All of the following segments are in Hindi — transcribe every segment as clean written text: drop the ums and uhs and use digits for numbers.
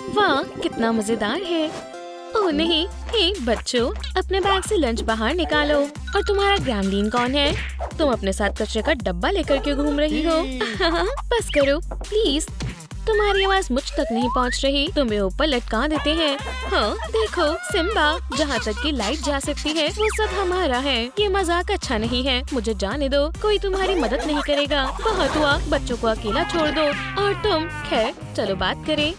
वाह, कितना मजेदार है। ओह नहीं, हे बच्चों, अपने बैग से लंच बाहर निकालो। और तुम्हारा ग्रैमलीन कौन है? तुम अपने साथ कचरे का डब्बा लेकर क्यों घूम रही हो? बस करो प्लीज, तुम्हारी आवाज मुझ तक नहीं पहुंच रही। तुम्हें ऊपर लटका देते हैं। हाँ देखो सिम्बा, जहाँ तक की लाइट जा सकती है वो सब हमारा है। ये मजाक अच्छा नहीं है, मुझे जाने दो। कोई तुम्हारी मदद नहीं करेगा। बहुत हुआ, बच्चों को अकेला छोड़ दो। और तुम, खैर चलो बात करें।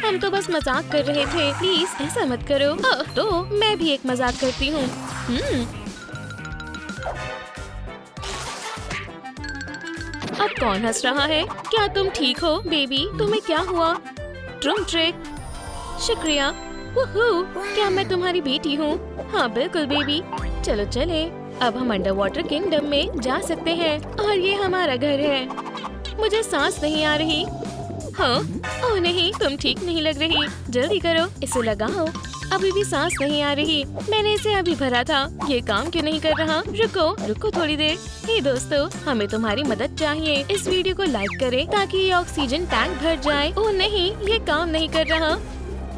हम तो बस मजाक कर रहे थे, प्लीज ऐसा मत करो। तो मैं भी एक मजाक करती हूँ। अब कौन हंस रहा है? क्या तुम ठीक हो बेबी? तुम्हें क्या हुआ? ट्रूम ट्रिक, शुक्रिया। वुहू, क्या मैं तुम्हारी बेटी हूँ? हाँ बिल्कुल बेबी। चलो चले, अब हम अंडर वाटर किंगडम में जा सकते हैं। और ये हमारा घर है। मुझे सांस नहीं आ रही। हाँ, ओह नहीं, तुम ठीक नहीं लग रही। जल्दी करो, इसे लगाओ। अभी भी सांस नहीं आ रही। मैंने इसे अभी भरा था। ये काम क्यों नहीं कर रहा? रुको थोड़ी देर। हे दोस्तों, हमें तुम्हारी मदद चाहिए। इस वीडियो को लाइक करें ताकि ये ऑक्सीजन टैंक भर जाए। ओह नहीं, ये काम नहीं कर रहा।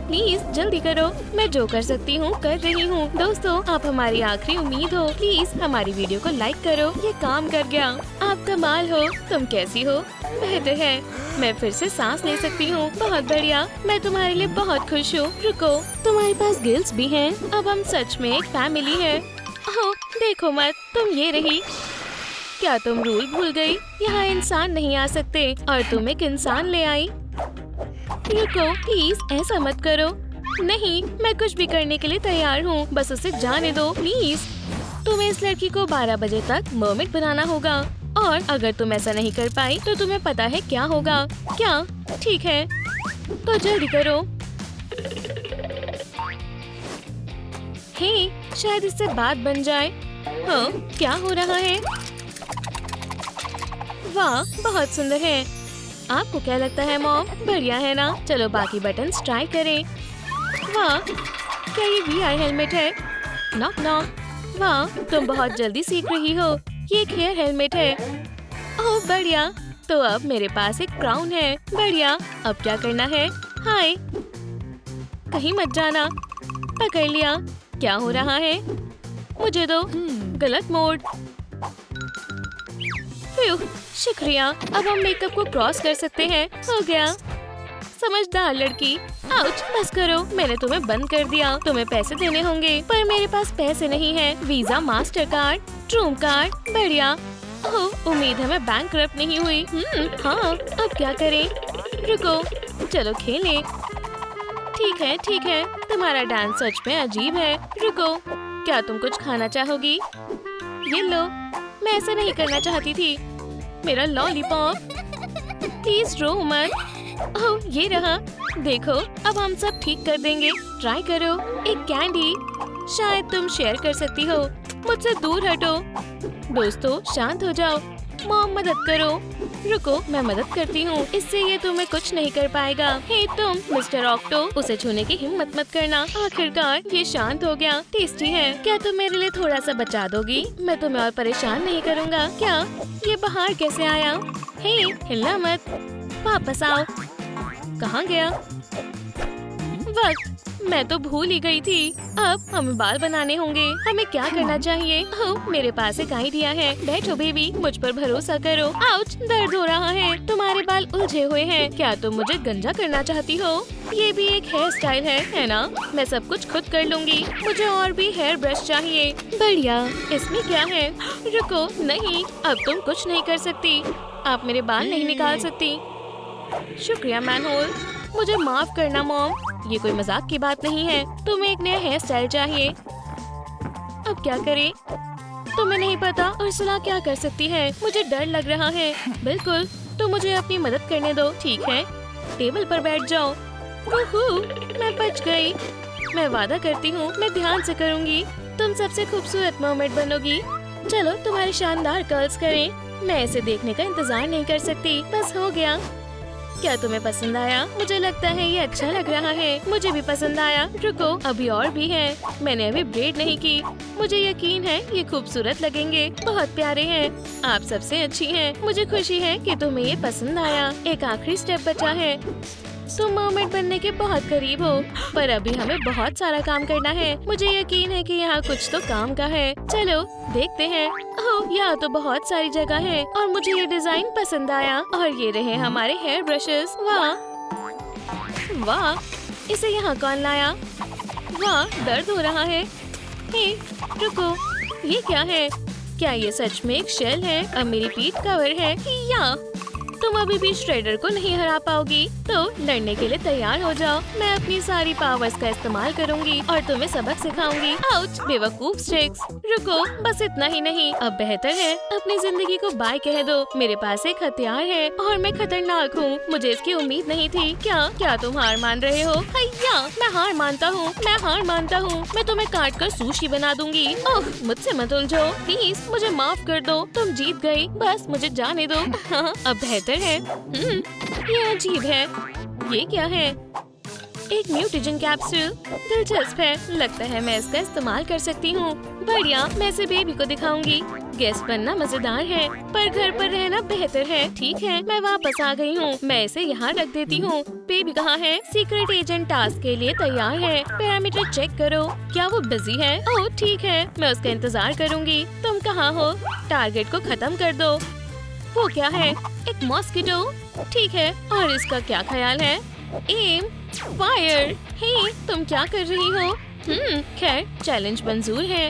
प्लीज जल्दी करो। मैं जो कर सकती हूँ कर रही हूँ। दोस्तों, आप हमारी आखिरी उम्मीद हो। प्लीज हमारी वीडियो को लाइक करो। ये काम कर गया। आप कमाल हो। तुम कैसी हो? बेहतर है। मैं फिर से सांस ले सकती हूँ। बहुत बढ़िया। मैं तुम्हारे लिए बहुत खुश हूँ। रुको, तुम्हारे पास गिल्स भी हैं। अब हम सच में एक फैमिली है। ओह देखो मत, तुम ये रही। क्या तुम रूल भूल गई? यहाँ इंसान नहीं आ सकते और तुम एक इंसान ले आई। रुको प्लीज, ऐसा मत करो। नहीं, मैं कुछ भी करने के लिए तैयार हूँ। बस उसे जाने दो प्लीज। तुम्हें इस लड़की को 12 बजे तक मर्मेड बनाना होगा। और अगर तुम ऐसा नहीं कर पाई तो तुम्हें पता है क्या होगा। क्या? ठीक है, तो जल्दी करो। हे, शायद इससे बात बन जाए। हाँ, क्या हो रहा है? वाह, बहुत सुंदर है। आपको क्या लगता है मॉम? बढ़िया है ना? चलो बाकी बटन्स ट्राई करें। वाह, क्या ये VR हेलमेट है? Knock knock. वाह, तुम बहुत जल्दी सीख रही हो। ये एक हेयर हेलमेट है। ओह बढ़िया, तो अब मेरे पास एक क्राउन है। बढ़िया, अब क्या करना है? हाय, कहीं मत जाना। पकड़ लिया। क्या हो रहा है? मुझे दो। गलत मोड। शुक्रिया। अब हम मेकअप को क्रॉस कर सकते हैं। हो गया। समझदार लड़की। आउच, बस करो। मैंने तुम्हें बंद कर दिया। तुम्हें पैसे देने होंगे, पर मेरे पास पैसे नहीं है। Visa, master card, ट्रूम card. बढ़िया। ओह, उम्मीद है मैं बैंकक्रप्ट नहीं हुई। हाँ, अब क्या करें? रुको, चलो खेलें। ठीक है। तुम्हारा डांस सच में अजीब है। रुको, क्या तुम कुछ खाना चाहोगी? ये लो। मैं ऐसा नहीं करना चाहती थी। मेरा लॉलीपॉप। प्लीज रो मत। ओह, ये रहा। देखो, अब हम सब ठीक कर देंगे। ट्राई करो। एक कैंडी। शायद तुम शेयर कर सकती हो। मुझसे दूर हटो। दोस्तों, शांत हो जाओ। मॉम, मदद करो। रुको, मैं मदद करती हूँ। इससे ये तुम्हें कुछ नहीं कर पाएगा। हे तुम, मिस्टर ऑक्टो, उसे छूने की हिम्मत मत करना। आखिरकार ये शांत हो गया। टेस्टी है। क्या तुम मेरे लिए थोड़ा सा बचा दोगी? मैं तुम्हें और परेशान नहीं करूँगा। क्या? ये बाहर कैसे आया? हे, हिलना मत। वापस आओ। कहाँ गया? वक्त, मैं तो भूल ही गई थी। अब हमें बाल बनाने होंगे। हमें क्या करना चाहिए? ओह, मेरे पास एक आइडिया है। बैठो बेबी, मुझ पर भरोसा करो। आउच, दर्द हो रहा है। तुम्हारे बाल उलझे हुए हैं। क्या तुम मुझे गंजा करना चाहती हो? ये भी एक हेयर स्टाइल है ना? मैं सब कुछ खुद कर लूंगी। मुझे और भी हेयर ब्रश चाहिए। बढ़िया, इसमें क्या है? रुको, नहीं, अब तुम कुछ नहीं कर सकती। आप मेरे बाल नहीं निकाल सकती। शुक्रिया मैनहोल। मुझे माफ करना मॉम, ये कोई मजाक की बात नहीं है। तुम्हें एक नया हेयर स्टाइल चाहिए। अब क्या करें? तुम्हें नहीं पता उर्सुला क्या कर सकती है। मुझे डर लग रहा है। बिल्कुल, तो मुझे अपनी मदद करने दो। ठीक है, टेबल पर बैठ जाओ। वूहू, मैं बच गई। मैं वादा करती हूँ, मैं ध्यान से करूँगी। तुम सबसे खूबसूरत मर्मेड बनोगी। चलो तुम्हारे शानदार कर्ल्स करें। मैं इसे देखने का इंतजार नहीं कर सकती। बस हो गया। क्या तुम्हें पसंद आया? मुझे लगता है ये अच्छा लग रहा है। मुझे भी पसंद आया। रुको, अभी और भी है। मैंने अभी ब्रेड नहीं की। मुझे यकीन है ये खूबसूरत लगेंगे। बहुत प्यारे हैं। आप सबसे अच्छी हैं। मुझे खुशी है कि तुम्हें ये पसंद आया। एक आखिरी स्टेप बचा है। तुम मर्मेड बनने के बहुत करीब हो, पर अभी हमें बहुत सारा काम करना है। मुझे यकीन है कि यहाँ कुछ तो काम का है। चलो देखते हैं। ओह, यहाँ तो बहुत सारी जगह है और मुझे ये डिजाइन पसंद आया। और ये रहे हमारे हेयर ब्रशेस। वाह वाह, इसे यहाँ कौन लाया? वाह, दर्द हो रहा है। हे, रुको, ये क्या है? क्या ये सच में एक शेल है? अब मेरी पीठ कवर है। या तुम अभी भी श्रेडर को नहीं हरा पाओगी, तो लड़ने के लिए तैयार हो जाओ। मैं अपनी सारी पावर्स का इस्तेमाल करूंगी और तुम्हें सबक सिखाऊंगी। आउच, बेवकूफ स्टिक्स। रुको, बस इतना ही नहीं, अब बेहतर है अपनी जिंदगी को बाय कह दो। मेरे पास एक हथियार है और मैं खतरनाक हूँ। मुझे इसकी उम्मीद नहीं थी। क्या तुम हार मान रहे हो? हैया, मैं हार मानता हूँ। मैं तुम्हें काट कर सुशी बना दूंगी। ओह, मुझसे मत उलझो प्लीज, मुझे माफ कर दो। तुम जीत गई, बस मुझे जाने दो। अब बेहतर है। ये अजीब है। ये क्या है? एक म्यूटेजन कैप्सूल। दिलचस्प है। लगता है मैं इसका इस्तेमाल कर सकती हूँ। बढ़िया, मैं इसे बेबी को दिखाऊंगी। गेस्ट बनना मजेदार है, पर घर पर रहना बेहतर है। ठीक है, मैं वापस आ गई हूँ। मैं इसे यहाँ रख देती हूँ। बेबी कहाँ है? सीक्रेट एजेंट टास्क के लिए तैयार है। पैरामीटर चेक करो। क्या वो बिजी है? ओह ठीक है, मैं उसका इंतजार करूँगी। तुम कहाँ हो? टारगेट को खत्म कर दो। वो क्या है? एक मॉस्किटो। ठीक है, और इसका क्या ख्याल है? M, fire. हे, तुम क्या कर रही हो? खैर, चैलेंज मंजूर है।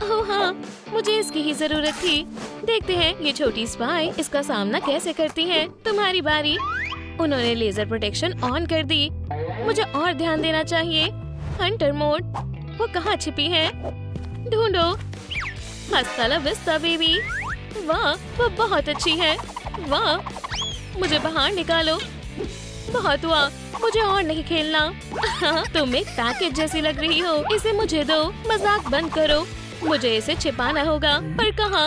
ओह हाँ, मुझे इसकी ही जरूरत थी। देखते हैं ये छोटी स्पाई इसका सामना कैसे करती है। तुम्हारी बारी। उन्होंने लेजर प्रोटेक्शन ऑन कर दी। मुझे और ध्यान देना चाहिए। Hunter mode. वो कहाँ छिपी है? ढूंढो। हस्ता ला विस्ता बेबी। वाह, वो बहुत अच्छी है। वाह, मुझे बाहर निकालो। बहुत हुआ, मुझे और नहीं खेलना। तुम एक पैकेज जैसी लग रही हो। इसे मुझे दो। मजाक बंद करो। मुझे इसे छिपाना होगा, पर कहाँ?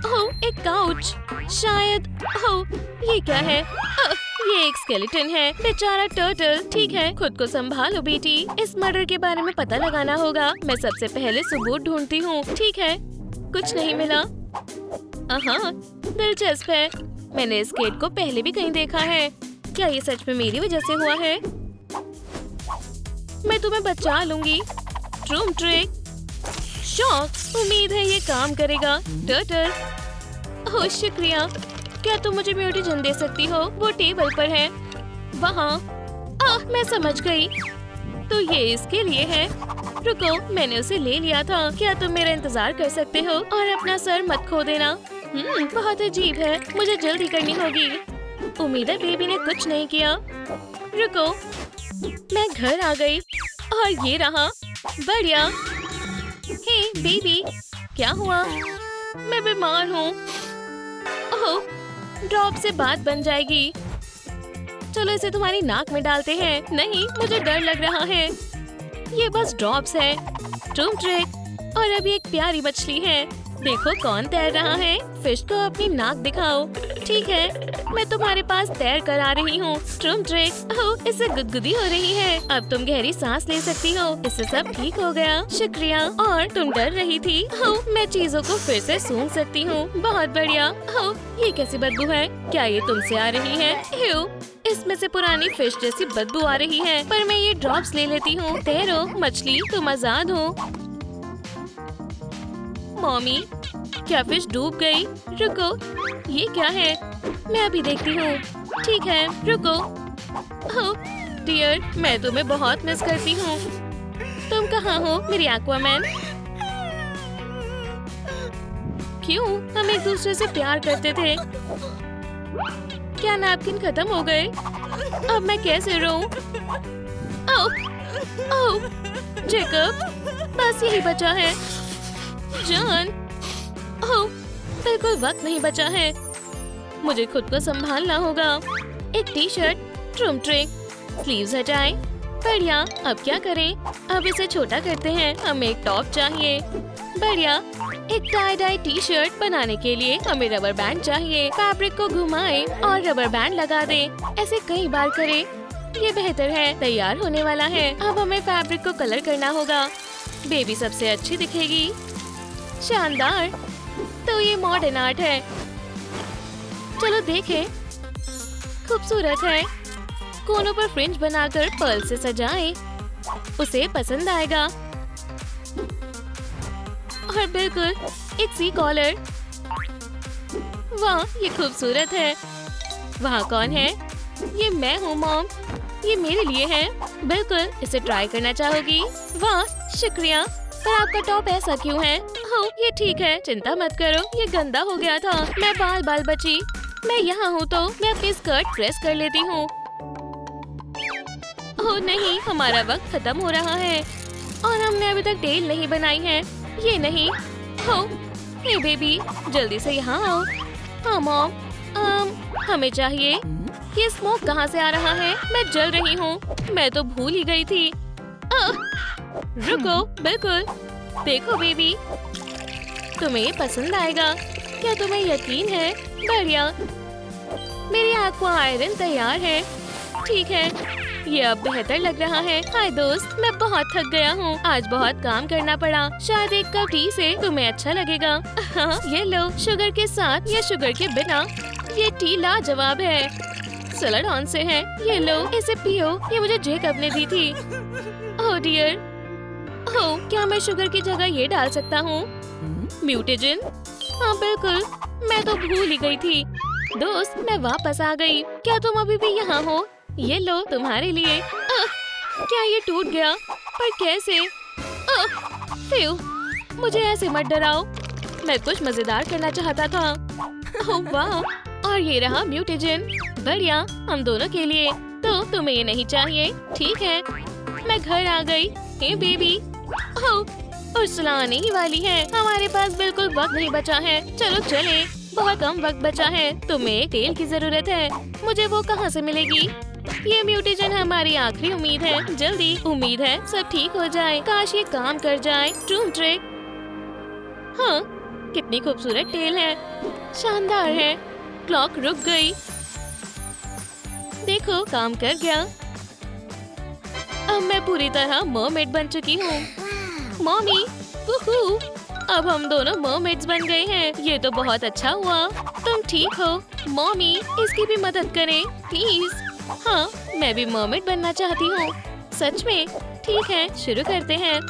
ओह, एक काउच। शायद। ओह, ये क्या है? ये एक स्केलेटन है। बेचारा टर्टल। ठीक है, खुद को संभालो बेटी। इस मर्डर के बारे में पता लगाना होगा। मैं सबसे पहले सबूत ढूंढती हूँ। ठीक है, कुछ नहीं मिला। हाँ, दिलचस्प है। मैंने इस गेट को पहले भी कहीं देखा है। क्या ये सच में मेरी वजह से हुआ है? मैं तुम्हें बचा लूंगी। ट्रूम ट्रिक। शॉक। उम्मीद है ये काम करेगा। टर्टल। ओह शुक्रिया। क्या तुम मुझे म्यूटेजन दे सकती हो? वो टेबल पर है। वहाँ। मैं समझ गई। तो ये इसके लिए है। रुको, मैंने उसे ले लिया था। क्या तुम मेरा इंतजार कर सकते हो? और अपना सर मत खो देना। बहुत अजीब है। मुझे जल्दी करनी होगी। उम्मीद है बेबी ने कुछ नहीं किया। रुको, मैं घर आ गई और ये रहा। बढ़िया। हे बेबी, क्या हुआ? मैं बीमार हूँ। ओह, ड्रॉप से बात बन जाएगी। चलो इसे तुम्हारी नाक में डालते हैं। नहीं, मुझे डर लग रहा है। ये बस ड्रॉप्स है। ट्रूम ट्रिक। और अभी एक प्यारी मछली है। देखो कौन तैर रहा है। फिश को अपनी नाक दिखाओ। ठीक है, मैं तुम्हारे पास तैर कर आ रही हूँ। ट्रूम ट्रिक। ओह, इससे गुदगुदी हो रही है। अब तुम गहरी सांस ले सकती हो। इससे सब ठीक हो गया। शुक्रिया। और तुम डर रही थी। ओह, मैं चीजों को फिर से सूंघ सकती हूँ। बहुत बढ़िया। ओह, ये कैसी बदबू है? क्या ये तुमसे आ रही है? ह्यू, इसमें से पुरानी फिश जैसी बदबू आ रही है। पर मैं ये ड्रॉप्स ले लेती हूँ। तैरो मछली, तुम आजाद हो। मॉमी, क्या फिश डूब गई? रुको, ये क्या है? मैं अभी देखती हूँ। ठीक है, रुको। ओह डियर, मैं तुम्हें बहुत मिस करती हूँ। तुम कहाँ हो मेरी एक्वामैन? क्यों? हम एक दूसरे से प्यार करते थे। क्या नैपकिन खत्म हो गए? अब मैं कैसे रोऊं? ओह, ओह, जेकब, बस यही बचा है। जॉन, ओह, बिल्कुल वक्त नहीं बचा है। मुझे खुद को संभालना होगा। एक टी शर्ट। ट्रूम ट्रिक। स्लीव्स हटाएं। बढ़िया। अब क्या करें? अब इसे छोटा करते हैं। हमें एक टॉप चाहिए। बढ़िया। एक टाई डाई टी शर्ट बनाने के लिए हमें रबर बैंड चाहिए। फैब्रिक को घुमाएं और रबर बैंड लगा दें। ऐसे कई बार करें। ये बेहतर है। तैयार होने वाला है। अब हमें फैब्रिक को कलर करना होगा। बेबी सबसे अच्छी दिखेगी। शानदार। तो ये मॉडर्न आर्ट है। चलो देखें। खूबसूरत है। कोनों पर फ्रिंज बनाकर पर्ल से सजाएं। उसे पसंद आएगा। और बिल्कुल एक सी कॉलर। वाह, ये खूबसूरत है। वहाँ कौन है? ये मैं हूँ मॉम। ये मेरे लिए है। बिल्कुल, इसे ट्राई करना चाहोगी? वाह, शुक्रिया। पर आपका टॉप ऐसा क्यों है? ओह, ये ठीक है, चिंता मत करो। ये गंदा हो गया था। मैं बाल बची। मैं यहाँ हूँ तो मैं अपनी स्कर्ट प्रेस कर लेती हूँ। ओह नहीं, हमारा वक्त खत्म हो रहा है और हमने अभी तक टेल नहीं बनाई है। ये नहीं। ओह, हे बेबी, जल्दी से यहाँ आओ। हाँ मॉम, हमें चाहिए। ये स्मोक कहाँ से आ रहा है? मैं जल रही हूँ। मैं तो भूल ही गई थी। रुको, बिल्कुल। देखो बेबी, तुम्हें ये पसंद आएगा। क्या तुम्हें यकीन है? बढ़िया। मेरी एक्वा आयरन तैयार है। ठीक है, ये अब बेहतर लग रहा है। हाय दोस्त, मैं बहुत थक गया हूँ। आज बहुत काम करना पड़ा। शायद एक कप टी से तुम्हें अच्छा लगेगा। हाँ, ये लो, शुगर के साथ या शुगर के बिना। ये टी लाजवाब है। सलाड ऑन से है। ये लो, इसे पियो। ये मुझे जेकब ने दी थी। ओह डियर। ओह, क्या मैं शुगर की जगह ये डाल सकता हूँ? म्यूटेजन? हाँ बिल्कुल, मैं तो भूल ही गई थी। दोस्त, मैं वापस आ गई। क्या तुम अभी भी यहाँ हो? ये लो, तुम्हारे लिए। क्या ये टूट गया? पर कैसे? फिउ, मुझे ऐसे मत डराओ। मैं कुछ मजेदार करना चाहता था। ओह वाह, और ये रहा म्यूटेजन। बढ़िया, हम दोनों के लिए। तो तुम्हें ये नहीं चाहिए? ठीक है, मैं घर आ गई। हे बेबी। ओह, उर्सुला आने ही वाली है। हमारे पास बिल्कुल वक्त नहीं बचा है। चलो चले, बहुत कम वक्त बचा है। तुम्हें टेल की जरूरत है। मुझे वो कहाँ से मिलेगी? ये म्यूटेजन हमारी आखिरी उम्मीद है। जल्दी, उम्मीद है सब ठीक हो जाए। काश ये काम कर जाए। ट्रूम ट्रिक। हाँ, कितनी खूबसूरत टेल है। शानदार है। क्लॉक रुक गई। देखो, काम कर गया। अब मैं पूरी तरह मरमेड बन चुकी हूँ। मॉमी, वूहू, अब हम दोनों मरमेड्स बन गए हैं। ये तो बहुत अच्छा हुआ। तुम ठीक हो? मॉमी, इसकी भी मदद करें प्लीज। हाँ, मैं भी मरमेड बनना चाहती हूँ। सच में? ठीक है, शुरू करते हैं।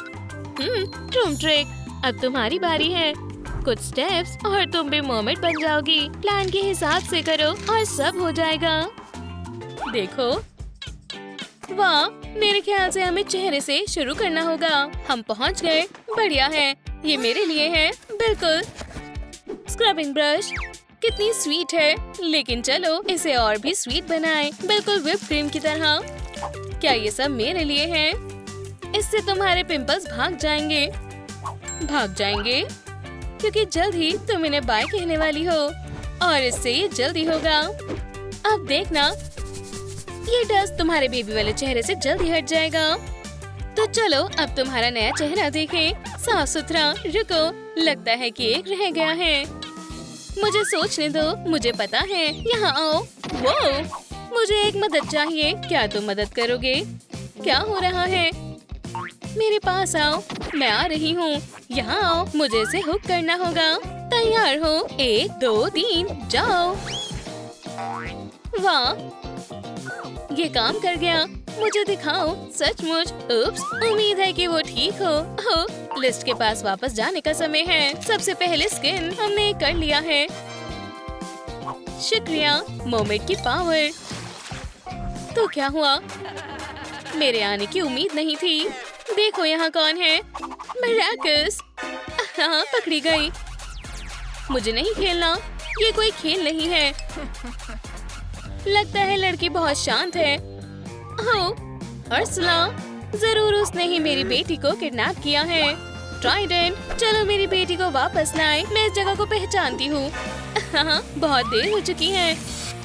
ट्रूम ट्रिक, अब तुम्हारी बारी है। कुछ स्टेप्स और तुम भी मरमेड बन जाओगी। प्लान के हिसाब से करो और सब हो जाएगा। देखो, वाह, मेरे ख्याल से हमें चेहरे से शुरू करना होगा। हम पहुंच गए। बढ़िया है। ये मेरे लिए है। बिल्कुल। स्क्रबिंग ब्रश कितनी स्वीट है। लेकिन चलो इसे और भी स्वीट बनाएं। बिल्कुल व्हिप क्रीम की तरह। क्या ये सब मेरे लिए है? इससे तुम्हारे पिंपल्स भाग जाएंगे। भाग जाएंगे क्योंकि जल्द ही तुम इन्हें बाय कहने वाली हो और इससे ये जल्दी होगा। अब देखना, ये डस्ट तुम्हारे बेबी वाले चेहरे से जल्दी हट जाएगा। तो चलो अब तुम्हारा नया चेहरा देखें। साफ सुथरा। रुको, लगता है कि एक रह गया है। मुझे सोचने दो, मुझे पता है। यहाँ आओ। वो, मुझे एक मदद चाहिए। क्या तुम मदद करोगे? क्या हो रहा है? मेरे पास आओ। मैं आ रही हूँ। यहाँ आओ। मुझे इसे हुक करना होगा। तैयार हो? 1 2 3, जाओ। वाह, ये काम कर गया। मुझे दिखाओ। सचमुच? उप्स, उम्मीद है कि वो ठीक हो। ओह, लिस्ट के पास वापस जाने का समय है। सबसे पहले स्किन हमने कर लिया है। शुक्रिया, मरमेड की पावर। तो क्या हुआ? मेरे आने की उम्मीद नहीं थी। देखो यहाँ कौन है। मिराकस। हाँ, पकड़ी गई। मुझे नहीं खेलना। ये कोई खेल नहीं है। लगता है लड़की बहुत शांत है। ओह, उर्सुला, जरूर उसने ही मेरी बेटी को किडनैप किया है। ट्राइडेंट, चलो मेरी बेटी को वापस लाएं। मैं इस जगह को पहचानती हूँ। हाँ, बहुत देर हो चुकी है।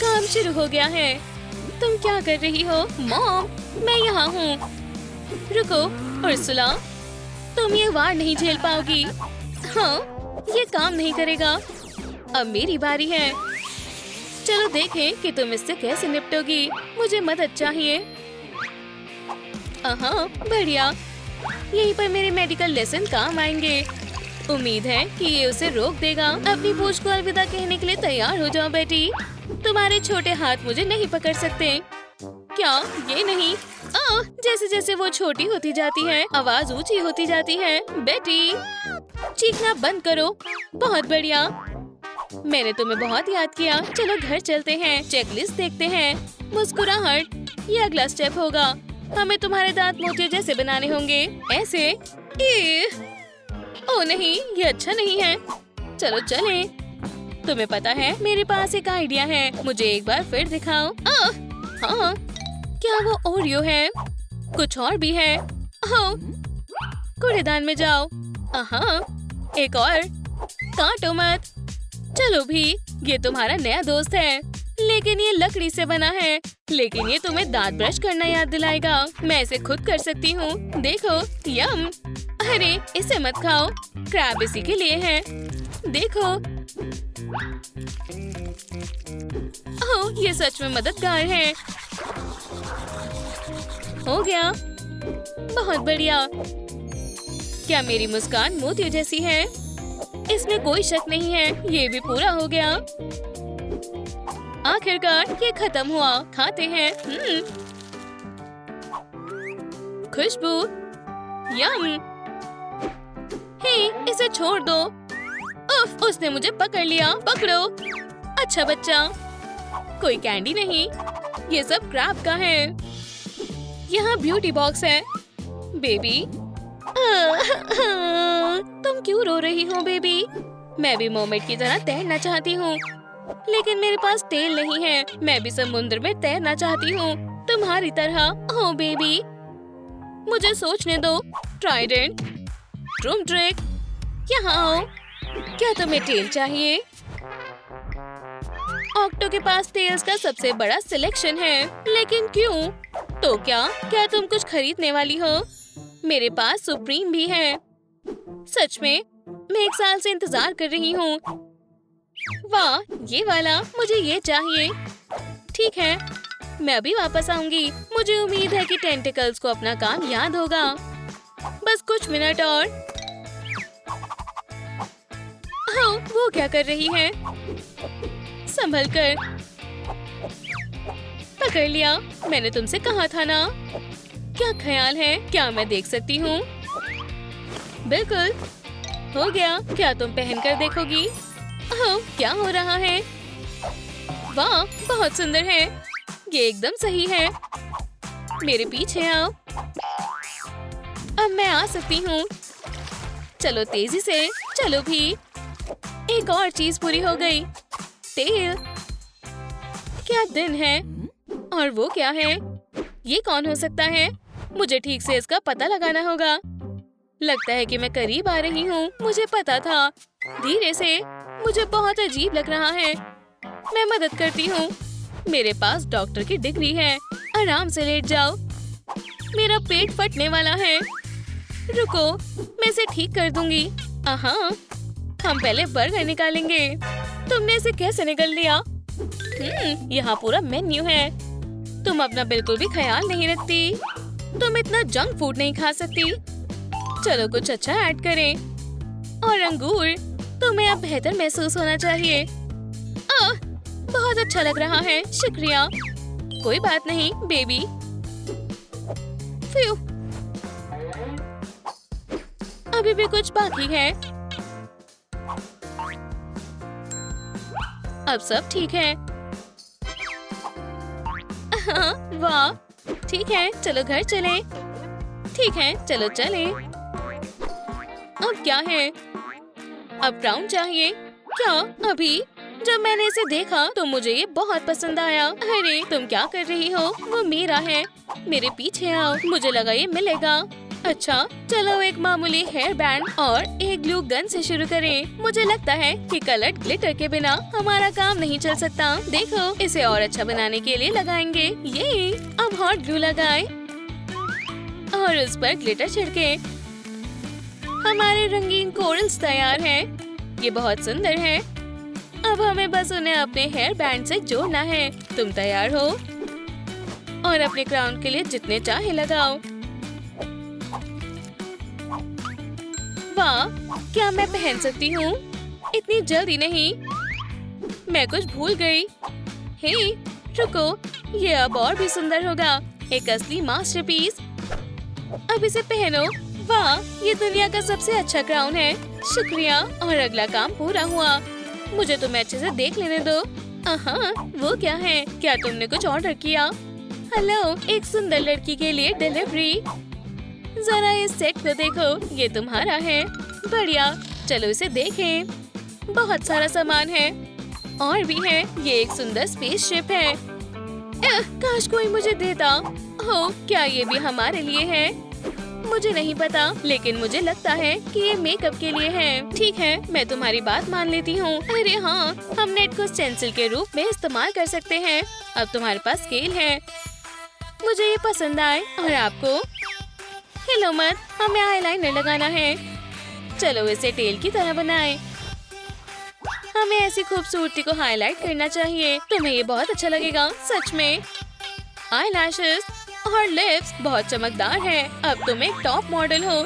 काम शुरू हो गया है। तुम क्या कर रही हो? मॉम, मैं यहाँ हूँ। रुको, उर्सुला, तुम ये वार नहीं झेल पाओगी। हाँ, ये काम नहीं करेगा। अब मेरी बारी है। चलो देखें कि तुम इससे कैसे निपटोगी। मुझे मदद चाहिए। हाँ, बढ़िया। यहीं पर मेरे मेडिकल लेसन काम आएंगे। उम्मीद है कि ये उसे रोक देगा। अपनी पूछ को अलविदा कहने के लिए तैयार हो जाओ बेटी। तुम्हारे छोटे हाथ मुझे नहीं पकड़ सकते। क्या ये नहीं? जैसे जैसे वो छोटी होती जाती है आवाज ऊंची होती जाती है। बेटी चीखना बंद करो। बहुत बढ़िया, मैंने तुम्हें बहुत याद किया। चलो घर चलते हैं, चेकलिस्ट देखते हैं। मुस्कुराहट, ये अगला स्टेप होगा। हमें तुम्हारे दांत मोतियों जैसे बनाने होंगे, ऐसे। ओह नहीं, ये अच्छा नहीं है। चलो चले। तुम्हें पता है मेरे पास एक आइडिया है, मुझे एक बार फिर दिखाओ। हाँ, क्या वो ओरियो है? कुछ और भी है। कूड़ेदान में जाओ। एक और, काटो मत। चलो भी, ये तुम्हारा नया दोस्त है, लेकिन ये लकड़ी से बना है। लेकिन ये तुम्हें दांत ब्रश करना याद दिलाएगा। मैं इसे खुद कर सकती हूँ। देखो, यम। अरे इसे मत खाओ, क्रैब इसी के लिए है। देखो। ओह, ये सच में मददगार है। हो गया, बहुत बढ़िया। क्या मेरी मुस्कान मोतियों जैसी है? इसमें कोई शक नहीं है। ये भी पूरा हो गया। आखिरकार ये खत्म हुआ। खाते हैं। खुशबू, यम। हे, इसे छोड़ दो। उफ, उसने मुझे पकड़ लिया। पकड़ो। अच्छा बच्चा। कोई कैंडी नहीं, ये सब क्रैब का है। यहाँ ब्यूटी बॉक्स है। बेबी, तुम क्यों रो रही हो बेबी? मैं भी मरमेड की तरह तैरना चाहती हूँ, लेकिन मेरे पास तेल नहीं है। मैं भी समुद्र में तैरना चाहती हूँ, तुम्हारी तरह। ओह बेबी, मुझे सोचने दो। ट्राइडेंट, ड्रूम ट्रिक, यहाँ आओ। क्या तुम्हें तेल चाहिए? ऑक्टो के पास तेल्स का सबसे बड़ा सिलेक्शन है, लेकिन क्यों? तो क्या तुम कुछ खरीदने वाली हो? मेरे पास सुप्रीम भी है। सच में? मैं 1 साल से इंतजार कर रही हूँ। वाह, ये वाला, मुझे ये चाहिए। ठीक है, मैं अभी वापस आऊंगी। मुझे उम्मीद है कि टेंटिकल्स को अपना काम याद होगा। बस कुछ मिनट और। हाँ, वो क्या कर रही है? संभल कर। पकड़ लिया। मैंने तुमसे कहा था ना। क्या ख्याल है? क्या मैं देख सकती हूँ? बिल्कुल, हो गया। क्या तुम पहनकर देखोगी? ओह, क्या हो रहा है? वाह, बहुत सुंदर है। ये एकदम सही है। मेरे पीछे आओ। अब मैं आ सकती हूँ। चलो तेजी से। चलो भी। एक और चीज पूरी हो गई। तेल। क्या दिन है? और वो क्या है? ये कौन हो सकता है? मुझे ठीक से इसका पता लगाना होगा। लगता है कि मैं करीब आ रही हूँ। मुझे पता था। धीरे से। मुझे बहुत अजीब लग रहा है। मैं मदद करती हूँ। मेरे पास डॉक्टर की डिग्री है। आराम से लेट जाओ। मेरा पेट फटने वाला है। रुको, मैं इसे ठीक कर दूंगी। हम पहले बर्गर निकालेंगे। तुमने इसे कैसे निकाल लिया? यहाँ पूरा मेन्यू है। तुम अपना बिल्कुल भी ख्याल नहीं रखती। तुम इतना जंक फूड नहीं खा सकती। चलो कुछ अच्छा ऐड करें। और अंगूर। तुम्हें अब बेहतर महसूस होना चाहिए। बहुत अच्छा लग रहा है। शुक्रिया। कोई बात नहीं बेबी। फ्यू। अभी भी कुछ बाकी है। अब सब ठीक है। वाह, ठीक है, चलो घर चलें। ठीक है, चलो चलें। अब क्या है? अब ब्राउन चाहिए। क्या अभी? जब मैंने इसे देखा तो मुझे ये बहुत पसंद आया। अरे तुम क्या कर रही हो? वो मेरा है। मेरे पीछे आओ। मुझे लगा ये मिलेगा। अच्छा, चलो एक मामूली हेयर बैंड और एक ग्लू गन से शुरू करें। मुझे लगता है कि कलर्ड ग्लिटर के बिना हमारा काम नहीं चल सकता। देखो, इसे और अच्छा बनाने के लिए लगाएंगे। ये अब हॉट ग्लू लगाएं और उस पर ग्लिटर छिड़के। हमारे रंगीन कोरल्स तैयार हैं। ये बहुत सुंदर है। अब हमें बस उन्हें अपने हेयर बैंड से जोड़ना है। तुम तैयार हो? और अपने क्राउन के लिए जितने चाहे लगाओ। वाह, क्या मैं पहन सकती हूँ? इतनी जल्दी नहीं। मैं कुछ भूल गई। हे, रुको, ये अब और भी सुंदर होगा, एक असली मास्टरपीस। अब इसे पहनो। वाह, ये दुनिया का सबसे अच्छा क्राउन है। शुक्रिया, और अगला काम पूरा हुआ। मुझे तुम्हें अच्छे से देख लेने दो। वो क्या है? क्या तुमने कुछ ऑर्डर किया? हेलो, एक सुंदर लड़की के लिए डिलीवरी। जरा इस सेट को देखो, ये तुम्हारा है। बढ़िया, चलो इसे देखें। बहुत सारा सामान है और भी है। ये एक सुंदर स्पेसशिप है। काश कोई मुझे देता। हो, क्या ये भी हमारे लिए है? मुझे नहीं पता, लेकिन मुझे लगता है कि ये मेकअप के लिए है। ठीक है, मैं तुम्हारी बात मान लेती हूँ। अरे हाँ, हम नेट को स्टेंसिल के रूप में इस्तेमाल कर सकते हैं। अब तुम्हारे पास स्केल है। मुझे ये पसंद आए। और आपको? हिलो मत, हमें आईलाइनर लगाना है। चलो इसे टेल की तरह बनाएं। हमें ऐसी खूबसूरती को हाईलाइट करना चाहिए। तुम्हें ये बहुत अच्छा लगेगा, सच में। आईलैशेस और लिप्स बहुत चमकदार है। अब तुम एक टॉप मॉडल हो।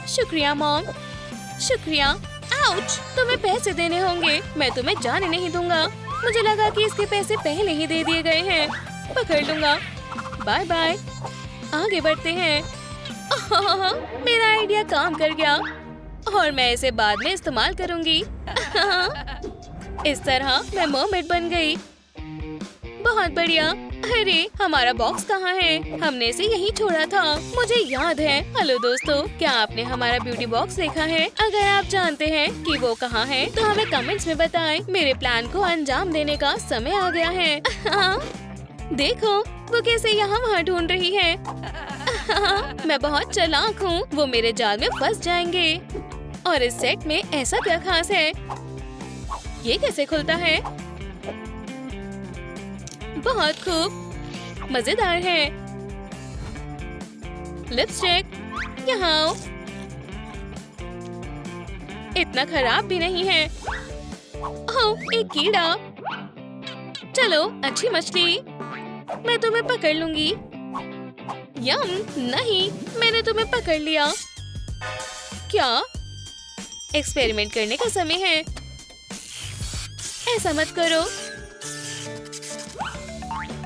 शुक्रिया मॉम। शुक्रिया। आउच, तुम्हें पैसे देने होंगे। मैं तुम्हें जाने नहीं दूंगा। मुझे लगा कि इसके पैसे पहले ही दे दिए गए हैं। पकड़ लूंगा। Bye bye. आगे बढ़ते हैं। मेरा आइडिया काम कर गया और मैं इसे बाद में इस्तेमाल करूंगी। इस तरह मैं मरमेड बन गई। बहुत बढ़िया। अरे, हमारा बॉक्स कहाँ है? हमने इसे यहीं छोड़ा था। मुझे याद है। हेलो दोस्तों, क्या आपने हमारा ब्यूटी बॉक्स देखा है? अगर आप जानते हैं कि वो कहाँ है, तो हमें कमेंट्स में बताएं। मेरे प्लान को अंजाम देने का समय आ गया है। देखो, वो कैसे यहाँ वहाँ ढूंढ रही है। मैं बहुत चालाक हूँ। वो मेरे जाल में फंस जाएंगे। और इस सेट में ऐसा क्या खास है? ये कैसे खुलता है? बहुत खूब, मजेदार है। लिपस्टिक, यहाँ आओ। इतना खराब भी नहीं है। ओह, एक कीड़ा। चलो, अच्छी मछली। मैं तुम्हें पकड़ लूंगी। यम, नहीं, मैंने तुम्हें पकड़ लिया। क्या? एक्सपेरिमेंट करने का समय है। ऐसा मत करो।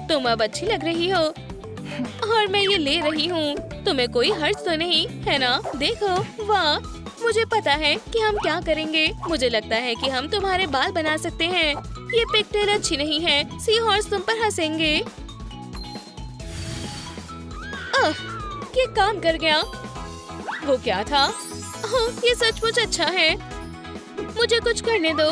तुम अब अच्छी लग रही हो और मैं ये ले रही हूँ। तुम्हें कोई हर्ज तो नहीं है ना? देखो, वाह, मुझे पता है कि हम क्या करेंगे। मुझे लगता है कि हम तुम्हारे बाल बना सकते हैं। ये पिगटेल अच्छी नहीं है। सी हॉर्स तुम पर हंसेंगे। ये काम कर गया। वो क्या था? ये सचमुच अच्छा है। मुझे कुछ करने दो।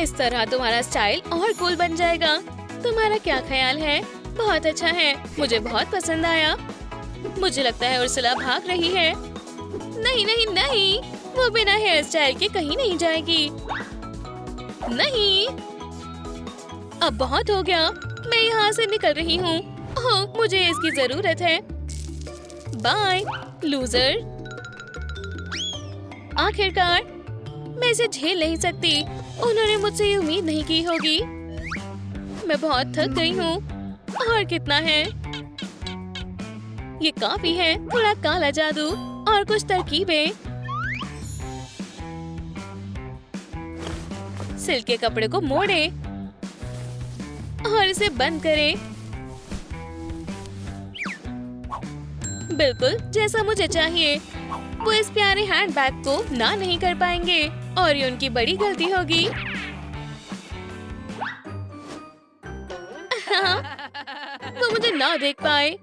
इस तरह तुम्हारा स्टाइल और कूल बन जाएगा। तुम्हारा क्या ख्याल है? बहुत अच्छा है। मुझे बहुत पसंद आया। मुझे लगता है उर्सुला भाग रही है। नहीं नहीं नहीं, वो बिना हेयर स्टाइल के कहीं नहीं जाएगी। नहीं, अब बहुत हो गया। मैं यहाँ से निकल रही हूँ। ओह, मुझे इसकी जरूरत है। Bye loser. आखिरकार, मैं इसे झेल नहीं सकती। उन्होंने मुझसे ये उम्मीद नहीं की होगी। मैं बहुत थक गई हूँ। और कितना है? ये काफी है। थोड़ा काला जादू और कुछ तरकीबें। सिल्क के कपड़े को मोड़े और इसे बंद करें। बिल्कुल जैसा मुझे चाहिए। वो इस प्यारे हैंडबैग को ना नहीं कर पाएंगे और ये उनकी बड़ी गलती होगी। वो मुझे ना देख पाए।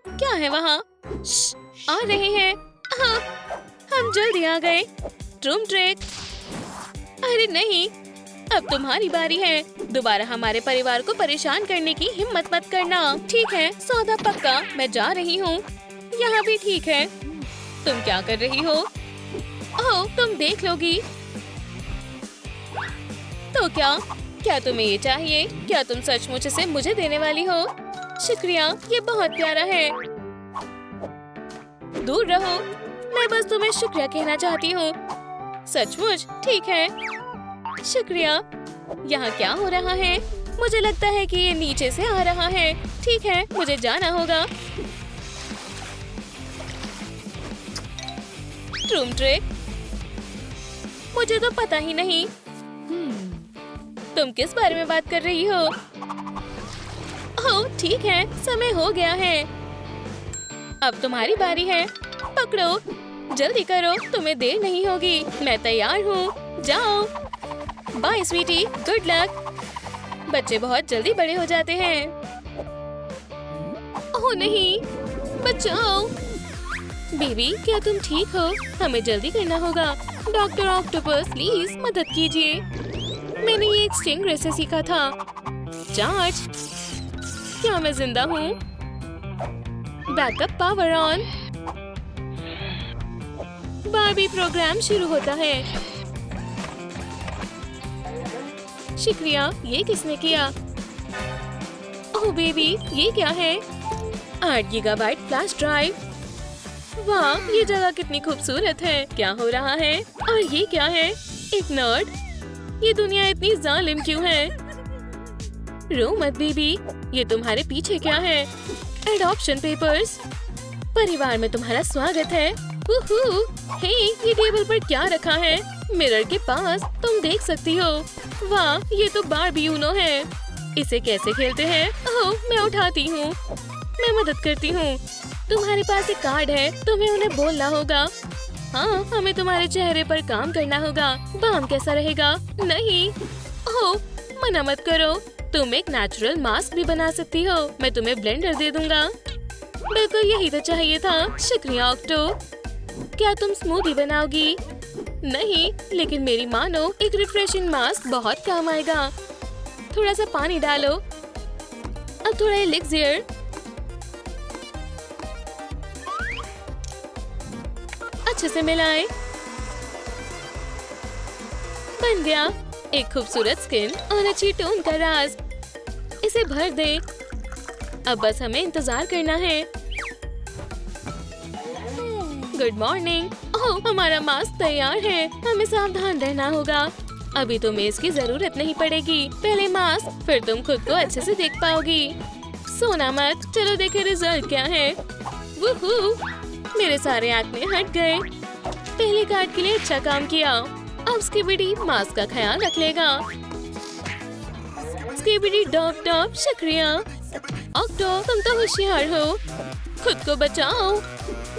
क्या है वहाँ? आ रहे हैं। हम जल्दी आ गए। ट्रूम ट्रेक। अरे नहीं, अब तुम्हारी बारी है। दोबारा हमारे परिवार को परेशान करने की हिम्मत मत करना। ठीक है, सौदा पक्का। मैं जा रही हूँ। यहाँ भी ठीक है। तुम क्या कर रही हो? ओह, तुम देख लोगी। तो क्या तुम्हें ये चाहिए? क्या तुम सचमुच इसे मुझे देने वाली हो? शुक्रिया, ये बहुत प्यारा है। दूर रहो। मैं बस तुम्हें शुक्रिया कहना चाहती हूँ। सचमुच? ठीक है, शुक्रिया। यहाँ क्या हो रहा है? मुझे लगता है कि ये नीचे से आ रहा है। ठीक है, मुझे जाना होगा। ट्रूम ट्रेक? मुझे तो पता ही नहीं। तुम किस बारे में बात कर रही हो? ओह ठीक है, समय हो गया है। अब तुम्हारी बारी है। पकड़ो, जल्दी करो, तुम्हें देर नहीं होगी। मैं तैयार हूँ, जाओ। Bye sweetie, good luck. बच्चे बहुत जल्दी बड़े हो जाते हैं। ओह नहीं, बचाओ। बेबी क्या तुम ठीक हो? हमें जल्दी करना होगा। डॉक्टर ऑक्टोपस प्लीज मदद कीजिए। मैंने ये एक स्टिंगरे से सीखा था। जांच, क्या मैं जिंदा हूँ? Backup power on. Barbie program शुरू होता है। शुक्रिया, ये किसने किया? ओह बेबी, ये क्या है? 8 गीगाबाइट फ्लैश ड्राइव। वाह, ये जगह कितनी खूबसूरत है। क्या हो रहा है? और ये क्या है? एक नर्ड। ये दुनिया इतनी जालिम क्यों है? रो मत बेबी, ये तुम्हारे पीछे क्या है? Adoption papers. परिवार में तुम्हारा स्वागत है। हे, ये टेबल पर क्या रखा है? मिरर के पास तुम देख सकती हो। वाह, ये तो बारबी यूनो है। इसे कैसे खेलते हैं? ओह, मैं उठाती हूँ। मैं मदद करती हूँ। तुम्हारे पास एक कार्ड है, तुम्हें उन्हें बोलना होगा। हाँ, हमें तुम्हारे चेहरे पर काम करना होगा। बाम कैसा रहेगा? नहीं, ओह, मना मत करो। तुम एक नेचुरल मास्क भी बना सकती हो। मैं तुम्हें ब्लेंडर दे दूंगा। बिल्कुल यही तो चाहिए था। शुक्रिया ऑक्टो। क्या तुम स्मूदी बनाओगी? नहीं, लेकिन मेरी मानो एक रिफ्रेशिंग मास्क बहुत काम आएगा। थोड़ा सा पानी डालो। अब थोड़ा एलिक्सियर। अच्छे से मिलाएं। बन गया एक खूबसूरत स्किन और अच्छी टोन का राज। इसे भर दे। अब बस हमें इंतजार करना है। Good morning. ओह, हमारा मास्क तैयार है। हमें सावधान रहना होगा। अभी तो मेज की जरूरत नहीं पड़ेगी। पहले मास्क, फिर तुम खुद को अच्छे से देख पाओगी। सोना मत। चलो देखे रिजल्ट क्या है। वूहू, मेरे सारे एक्ने हट गए। पहले कार्ड के लिए अच्छा काम किया। अब स्किबिडी मास्क का ख्याल रख लेगा। स्किबिडी डॉप डॉप, शुक्रिया। ऑक्टो, तुम तो होशियार हो। खुद को बचाओ।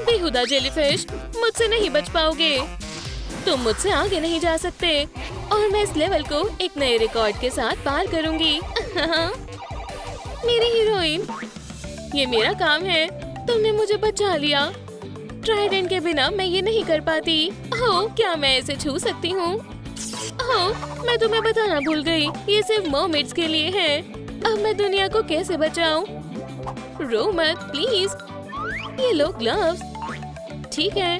बेहुदा जेलीफिश, मुझसे नहीं बच पाओगे। तुम मुझसे आगे नहीं जा सकते और मैं इस लेवल को एक नए रिकॉर्ड के साथ पार करूंगी। मेरी हीरोइन, ये मेरा काम है। तुमने मुझे बचा लिया। ट्राइडेंट के बिना मैं ये नहीं कर पाती। ओह, क्या मैं इसे छू सकती हूँ? ओह, मैं तुम्हें बताना भूल गई। ये सिर्फ मर्मेड्स के लिए है। अब मैं दुनिया को कैसे बचाऊं? रो मत प्लीज। ये लो ग्लव्स। ठीक है,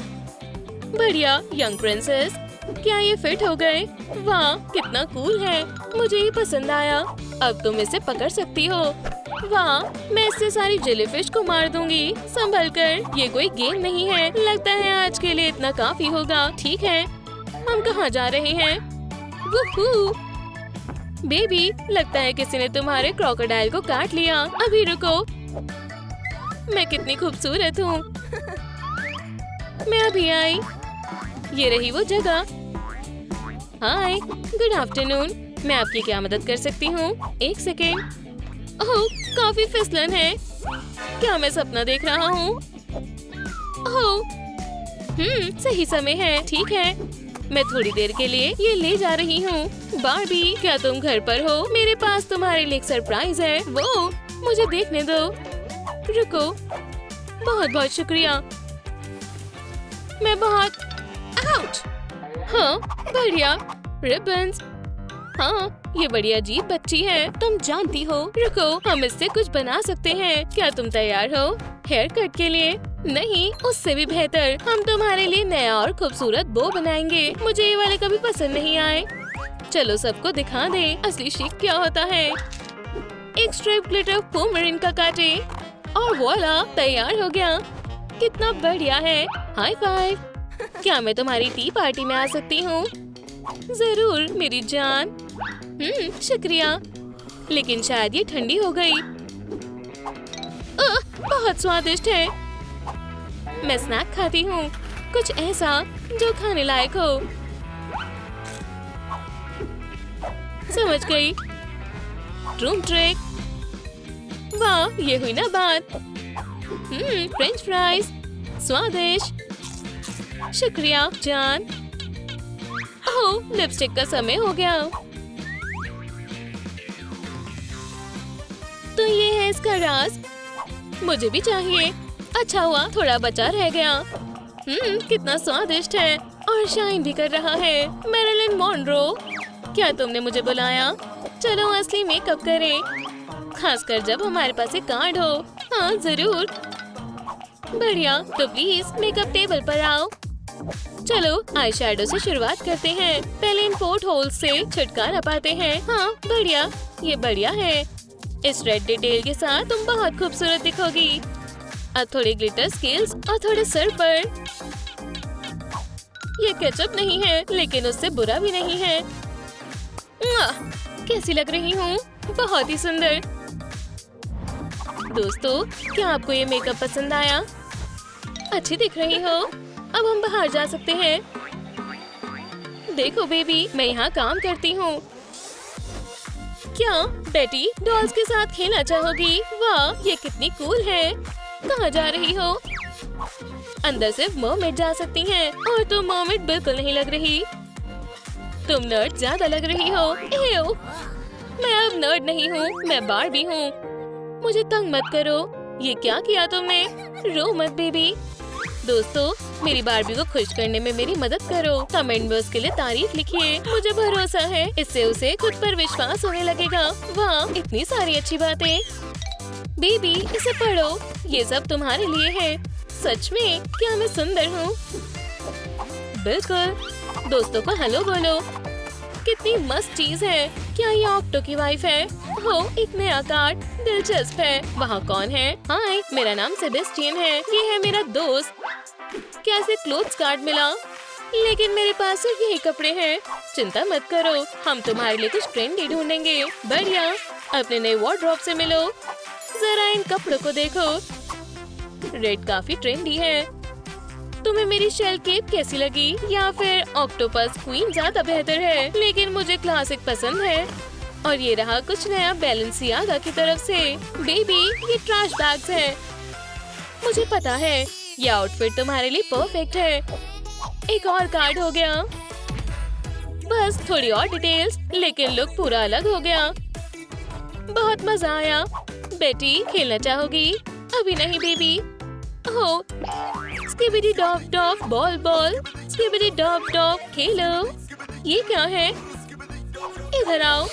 बढ़िया यंग प्रिंसेस। क्या ये फिट हो गए? वाह, कितना कूल है। मुझे ये पसंद आया। अब तुम इसे पकड़ सकती हो। वाह, मैं इससे सारी जेलीफिश को मार दूंगी। संभल कर, ये कोई गेम नहीं है। लगता है आज के लिए इतना काफी होगा। ठीक है, हम कहाँ जा रहे हैं? वूहू! बेबी, लगता है किसी ने तुम्हारे क्रोकोडाइल को काट लिया। अभी रुको, मैं कितनी खूबसूरत हूँ। मैं अभी आई। ये रही वो जगह। हाय, गुड आफ्टरनून। मैं आपकी क्या मदद कर सकती हूँ? एक सेकेंड। ओह, काफी फिसलन है। क्या मैं सपना देख रहा हूँ? ओह, सही समय है। ठीक है, मैं थोड़ी देर के लिए ये ले जा रही हूँ। बारबी, क्या तुम घर पर हो? मेरे पास तुम्हारे लिए एक सरप्राइज है। वो, मुझे देखने दो। रुको, बहुत बहुत शुक्रिया। मैं बहुत आउच। हाँ, बढ़िया रिबन्स। हाँ, ये बड़ी अजीब बच्ची है। तुम जानती हो। रुको, हम इससे कुछ बना सकते हैं। क्या तुम तैयार हो हेयर कट के लिए? नहीं, उससे भी बेहतर। हम तुम्हारे लिए नया और खूबसूरत बो बनाएंगे। मुझे ये वाले कभी पसंद नहीं आए। चलो सबको दिखा दे असली शिक क्या होता है। एक स्ट्रिप ग्लिटर पोमरिन का काटे और वोला, तैयार हो गया। कितना बढ़िया है। High five. क्या मैं तुम्हारी टी पार्टी में आ सकती हूँ? जरूर मेरी जान। शुक्रिया, लेकिन शायद ये ठंडी हो गई। बहुत स्वादिष्ट है। मैं स्नैक खाती हूँ, कुछ ऐसा जो खाने लायक हो। समझ गई। Room trick. वाह, ये हुई ना बात। फ्रेंच फ्राइज स्वादिष्ट। शुक्रिया जान। ओह, लिपस्टिक का समय हो गया। तो ये है इसका राज। मुझे भी चाहिए। अच्छा हुआ थोड़ा बचा रह गया। कितना स्वादिष्ट है और शाइन भी कर रहा है। मैरिलिन मोनरो, क्या तुमने मुझे बुलाया? चलो असली मेकअप करें, खासकर जब हमारे पास एक कार्ड हो। हाँ जरूर। बढ़िया, तो प्लीज मेकअप टेबल पर आओ। चलो आई शैडो से शुरुआत करते हैं। पहले इन पोर्ट होल से छुटकारा पाते हैं। हाँ बढ़िया, ये बढ़िया है। इस रेड डिटेल के साथ तुम बहुत खूबसूरत दिखोगी। अब थोड़े ग्लिटर स्केल्स और थोड़े सर पर। ये केचप नहीं है, लेकिन उससे बुरा भी नहीं है। कैसी लग रही हूँ? बहुत ही सुंदर। दोस्तों, क्या आपको ये मेकअप पसंद आया? अच्छी दिख रही हो। अब हम बाहर जा सकते हैं। देखो बेबी, मैं यहाँ काम करती हूँ। क्या बेटी डॉल्स के साथ खेलना चाहोगी? वाह, ये कितनी कूल है। कहाँ जा रही हो? अंदर सिर्फ मर्मेड जा सकती हैं और तुम मर्मेड बिल्कुल नहीं लग रही। तुम नर्ड ज्यादा लग रही हो। एव, मैं अब नर्ड नहीं हूँ, मैं बार्बी हूँ। मुझे तंग मत करो। ये क्या किया तुमने? रो मत बेबी। दोस्तों, मेरी बार्बी को खुश करने में मेरी मदद करो। कमेंट में उसके लिए तारीफ लिखिए। मुझे भरोसा है इससे उसे खुद पर विश्वास होने लगेगा। वाह, इतनी सारी अच्छी बातें। बेबी इसे पढ़ो, ये सब तुम्हारे लिए है। सच में क्या मैं सुंदर हूँ? बिल्कुल। दोस्तों को हेलो बोलो। कितनी मस्त चीज है। क्या ये ऑक्टो की वाइफ है? हो, एक नया कार्ड, दिलचस्प है। वहाँ कौन है? हाय, मेरा नाम सेबेस्टियन है। ये है मेरा दोस्त। क्या इसे क्लोथ्स कार्ड मिला? लेकिन मेरे पास सिर्फ यही कपड़े हैं। चिंता मत करो, हम तुम्हारे लिए कुछ ट्रेंडी ढूंढेंगे। बढ़िया, अपने नए वार्डरोब से मिलो। जरा इन कपड़ों को देखो, रेड काफी ट्रेंडी है। तुम्हें मेरी शेल केप कैसी लगी? या फिर ऑक्टोपस क्वीन ज्यादा बेहतर है? लेकिन मुझे क्लासिक पसंद है। और ये रहा कुछ नया बैलेंसियागा की तरफ से। बेबी, ये ट्रैश बैग्स हैं। मुझे पता है ये आउटफिट तुम्हारे लिए परफेक्ट है। एक और कार्ड हो गया। बस थोड़ी और डिटेल्स, लेकिन लुक पूरा अलग हो गया। बहुत मजा आया। बेटी खेलना चाहोगी? अभी नहीं बेबी। हो, स्किबिडी डॉप डॉप बॉल बॉल, स्किबिडी डॉप डॉप खेलो। ये क्या है? इधर आओ।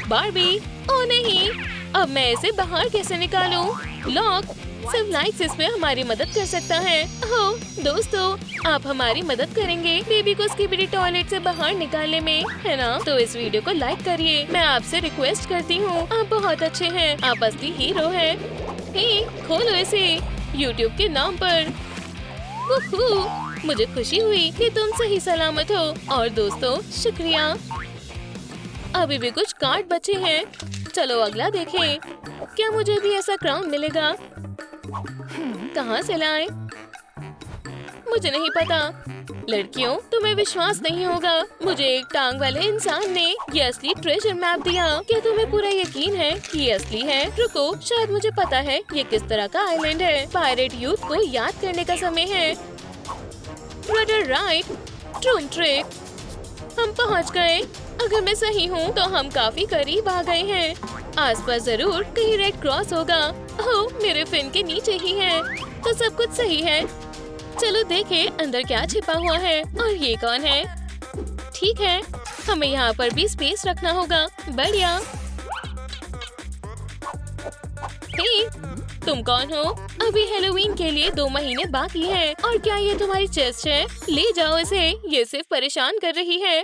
बार्बी, ओ नहीं, अब मैं इसे बाहर कैसे निकालूं? लॉक, सिर्फ लाइट्स इसमें हमारी मदद कर सकता है। हो दोस्तों, आप हमारी मदद करेंगे बेबी को स्किबिडी टॉयलेट से बाहर निकालने में, है ना? तो इस वीडियो को लाइक करिए। मैं आपसे रिक्वेस्ट करती हूँ। आप बहुत अच्छे हैं, आप असली हीरो हैं। हे, खोलो इसे YouTube के नाम पर। मुझे खुशी हुई कि तुम सही सलामत हो। और दोस्तों, शुक्रिया। अभी भी कुछ कार्ड बचे हैं। चलो अगला देखें। क्या मुझे भी ऐसा क्राउन मिलेगा? कहाँ से लाएं? मुझे नहीं पता। लड़कियों, तुम्हें विश्वास नहीं होगा, मुझे एक टांग वाले इंसान ने ये असली ट्रेजर मैप दिया। क्या तुम्हें पूरा यकीन है कि ये असली है? रुको, शायद मुझे पता है ये किस तरह का आइलैंड है। पायरेट यूथ को याद करने का समय है। Rudder right, ट्रूम trick. हम पहुँच गए। अगर मैं सही हूँ तो हम काफी करीब आ गए हैं। आसपास जरूर कहीं रेड क्रॉस होगा। ओह, मेरे फिन के नीचे ही है, तो सब कुछ सही है। चलो देखें अंदर क्या छिपा हुआ है। और ये कौन है? ठीक है, हमें यहाँ पर भी स्पेस रखना होगा। बढ़िया। हे, तुम कौन हो? अभी हैलोवीन के लिए 2 महीने बाकी है। और क्या ये तुम्हारी चेस्ट है? ले जाओ इसे, ये सिर्फ परेशान कर रही है।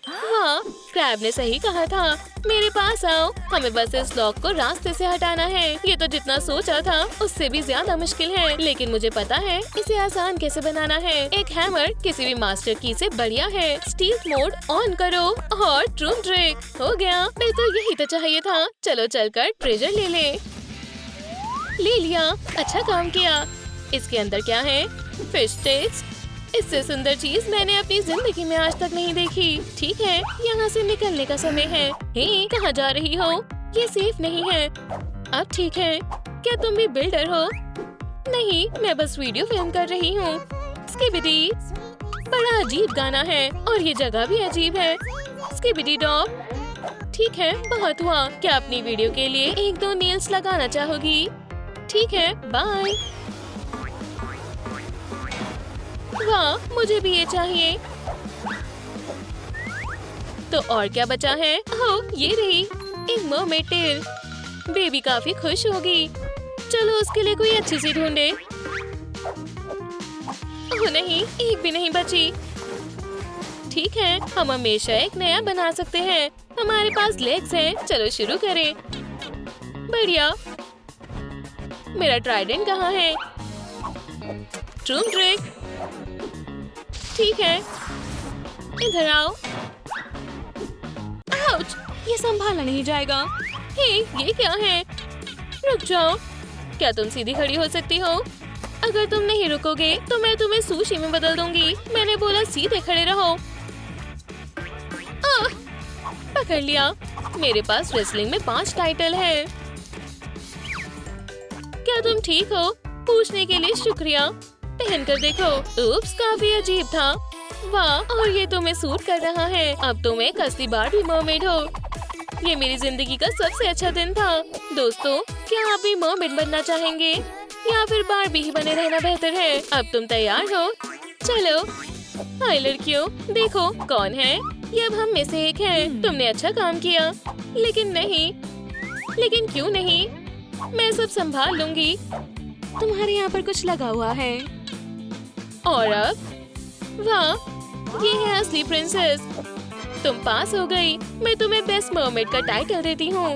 हाँ, क्रैब ने सही कहा था। मेरे पास आओ, हमें बस इस लॉक को रास्ते से हटाना है। ये तो जितना सोचा था उससे भी ज्यादा मुश्किल है, लेकिन मुझे पता है इसे आसान कैसे बनाना है। एक हैमर किसी भी मास्टर की से बढ़िया है। स्टील्थ मोड ऑन करो और ट्रूम ट्रिक हो गया। बिल्कुल यही तो चाहिए था। चलो चलकर ट्रेजर ले लिया। अच्छा काम किया। इसके अंदर क्या है? Fish sticks. इससे सुंदर चीज मैंने अपनी जिंदगी में आज तक नहीं देखी। ठीक है, यहाँ से निकलने का समय है। हे, कहाँ जा रही हो? ये सेफ नहीं है। अब ठीक है, क्या तुम भी बिल्डर हो? नहीं, मैं बस वीडियो फिल्म कर रही हूँ। स्किबिडी, बड़ा अजीब गाना है और ये जगह भी अजीब है। स्किबिडी डॉग, ठीक है, बहुत हुआ। क्या अपनी वीडियो के लिए 1-2 नेल्स लगाना चाहोगी? ठीक है, बाय। वाह, मुझे भी ये चाहिए। तो और क्या बचा है? ओह, ये रही एक मरमेड टेल। बेबी काफी खुश होगी। चलो उसके लिए कोई अच्छी सी ढूंढे। ओह नहीं, एक भी नहीं बची। ठीक है, हम हमेशा एक नया बना सकते हैं। हमारे पास लेग्स हैं। चलो शुरू करें। बढ़िया। मेरा ट्राइडेंट कहाँ है? ट्रूम ट्रिक। ठीक है, इधर आओ। आउच! ये संभाला नहीं जाएगा। हे, ये क्या है? रुक जाओ। क्या तुम सीधी खड़ी हो सकती हो? अगर तुम नहीं रुकोगे तो मैं तुम्हें सुशी में बदल दूंगी। मैंने बोला सीधे खड़े रहो। पकड़ लिया। मेरे पास रेसलिंग में 5 टाइटल है। क्या तुम ठीक हो? पूछने के लिए शुक्रिया। पहन कर देखो। उप्स, काफी अजीब था। वाह, और ये तुम्हें सूट कर रहा है। अब तुम एक असली बार्बी मरमेड हो। ये मेरी जिंदगी का सबसे अच्छा दिन था। दोस्तों, क्या आप भी मरमेड बनना चाहेंगे या फिर बार्बी ही बने रहना बेहतर है? अब तुम तैयार हो? चलो। हाय लड़कियों, देखो कौन है। ये अब हम में से एक है। तुमने अच्छा काम किया। लेकिन नहीं। लेकिन क्यों नहीं? मैं सब संभाल लूंगी। तुम्हारे यहाँ पर कुछ लगा हुआ है। और अब? वाह, ये है असली प्रिंसेस। तुम पास हो गई। मैं तुम्हें बेस्ट मरमेड का टाइटल देती हूँ।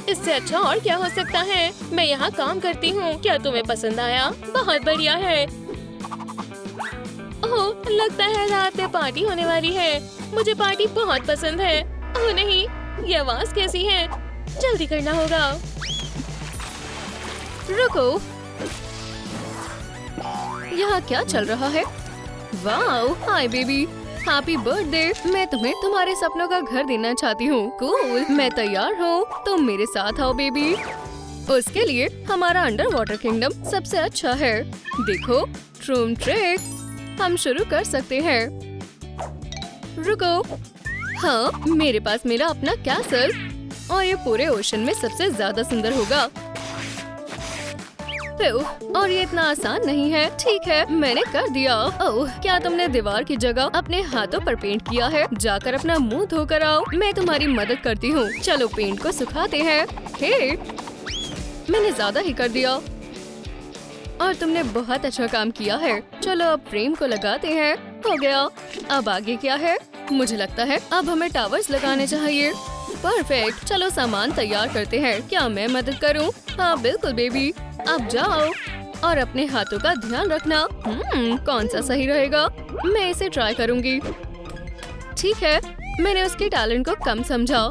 इससे अच्छा और क्या हो सकता है? मैं यहाँ काम करती हूँ। क्या तुम्हें पसंद आया? बहुत बढ़िया है। ओह, लगता है रात में पार्टी होने वाली है। मुझे पार्टी बहुत पसंद है। ओह नहीं, ये आवाज कैसी है? जल्दी करना होगा। रुको, यहाँ क्या चल रहा है? Wow, hi baby, happy birthday. मैं तुम्हें तुम्हारे सपनों का घर देना चाहती हूँ। कूल, मैं तैयार हूँ। तुम मेरे साथ आओ बेबी। उसके लिए हमारा अंडर वाटर किंगडम सबसे अच्छा है। देखो, ट्रूम ट्रिक। हम शुरू कर सकते हैं। रुको, हाँ, मेरे पास मेरा अपना कैसल और ये पूरे ओशन में सबसे ज्यादा सुंदर होगा। और ये इतना आसान नहीं है। ठीक है, मैंने कर दिया। ओह, क्या तुमने दीवार की जगह अपने हाथों पर पेंट किया है? जाकर अपना मुंह धोकर आओ। मैं तुम्हारी मदद करती हूँ। चलो पेंट को सुखाते हैं। हे, मैंने ज्यादा ही कर दिया। और तुमने बहुत अच्छा काम किया है। चलो अब फ्रेम को लगाते हैं। हो गया। अब आगे क्या है? मुझे लगता है अब हमें टावर्स लगाने चाहिए। परफेक्ट। चलो सामान तैयार करते हैं। क्या मैं मदद करूं? हाँ बिल्कुल बेबी। अब जाओ और अपने हाथों का ध्यान रखना। कौन सा सही रहेगा? मैं इसे ट्राई करूंगी। ठीक है, मैंने उसके टैलेंट को कम समझा।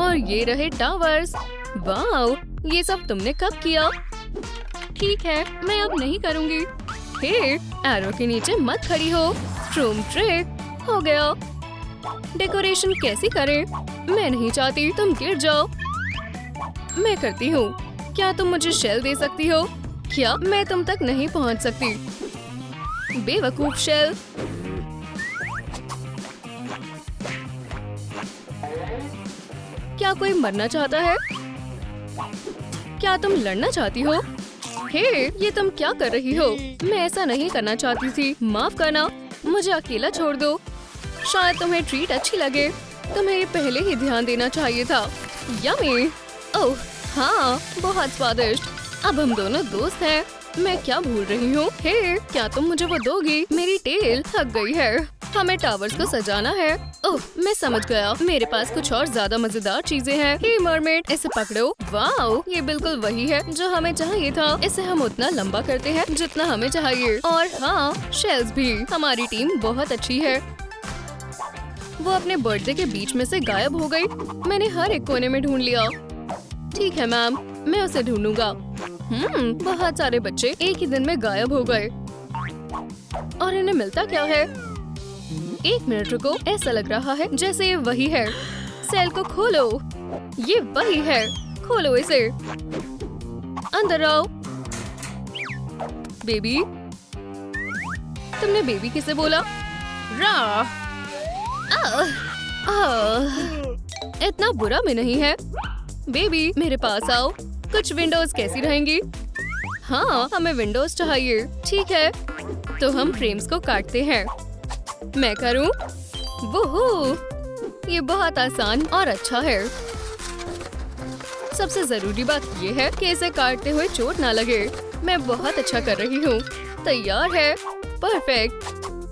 और ये रहे टावर्स। वाओ, ये सब तुमने कब किया? ठीक है, मैं अब नहीं करूंगी। हे, एरो के नीचे मत खड़ी हो। ट्रूम ट्रिक। हो गया। डेकोरेशन कैसी करें? मैं नहीं चाहती तुम गिर जाओ। मैं करती हूँ। क्या तुम मुझे शेल दे सकती हो? क्या मैं तुम तक नहीं पहुँच सकती? बेवकूफ शेल। क्या कोई मरना चाहता है? क्या तुम लड़ना चाहती हो? हे, ये तुम क्या कर रही हो? मैं ऐसा नहीं करना चाहती थी। माफ करना, मुझे अकेला छोड़ दो। शायद तुम्हें ट्रीट अच्छी लगे। तुम्हें ये पहले ही ध्यान देना चाहिए था। यम्मी। ओह हाँ, बहुत स्वादिष्ट। अब हम दोनों दोस्त हैं। मैं क्या भूल रही हूँ? हे, क्या तुम मुझे वो दोगी? मेरी टेल थक गई है। हमें टावर्स को सजाना है। ओह, मैं समझ गया। मेरे पास कुछ और ज्यादा मजेदार चीजें हैं। हे मरमेड, इसे पकड़ो। वाओ, ये बिल्कुल वही है जो हमें चाहिए था। इसे हम उतना लंबा करते हैं जितना हमें चाहिए। और हाँ, शेल्स भी। हमारी टीम बहुत अच्छी है। वो अपने बर्थडे के बीच में से गायब हो गई। मैंने हर एक कोने में ढूंढ लिया। ठीक है मैम, मैं उसे ढूंढूंगा। बहुत सारे बच्चे एक ही दिन में गायब हो गए। और इन्हें मिलता क्या है? एक मिनट रुको, ऐसा लग रहा है जैसे ये वही है। सेल को खोलो। ये वही है, खोलो इसे। अंदर आओ। बेबी, तुमने बेबी किसे बोला? रा। इतना बुरा में नहीं है। बेबी मेरे पास आओ। कुछ विंडोज कैसी रहेंगी? हाँ, हमें विंडोज चाहिए। ठीक है, तो हम फ्रेम्स को काटते हैं। मैं करूं? वोहो, ये बहुत आसान और अच्छा है। सबसे जरूरी बात ये है कि इसे काटते हुए चोट ना लगे। मैं बहुत अच्छा कर रही हूँ। तैयार है? परफेक्ट।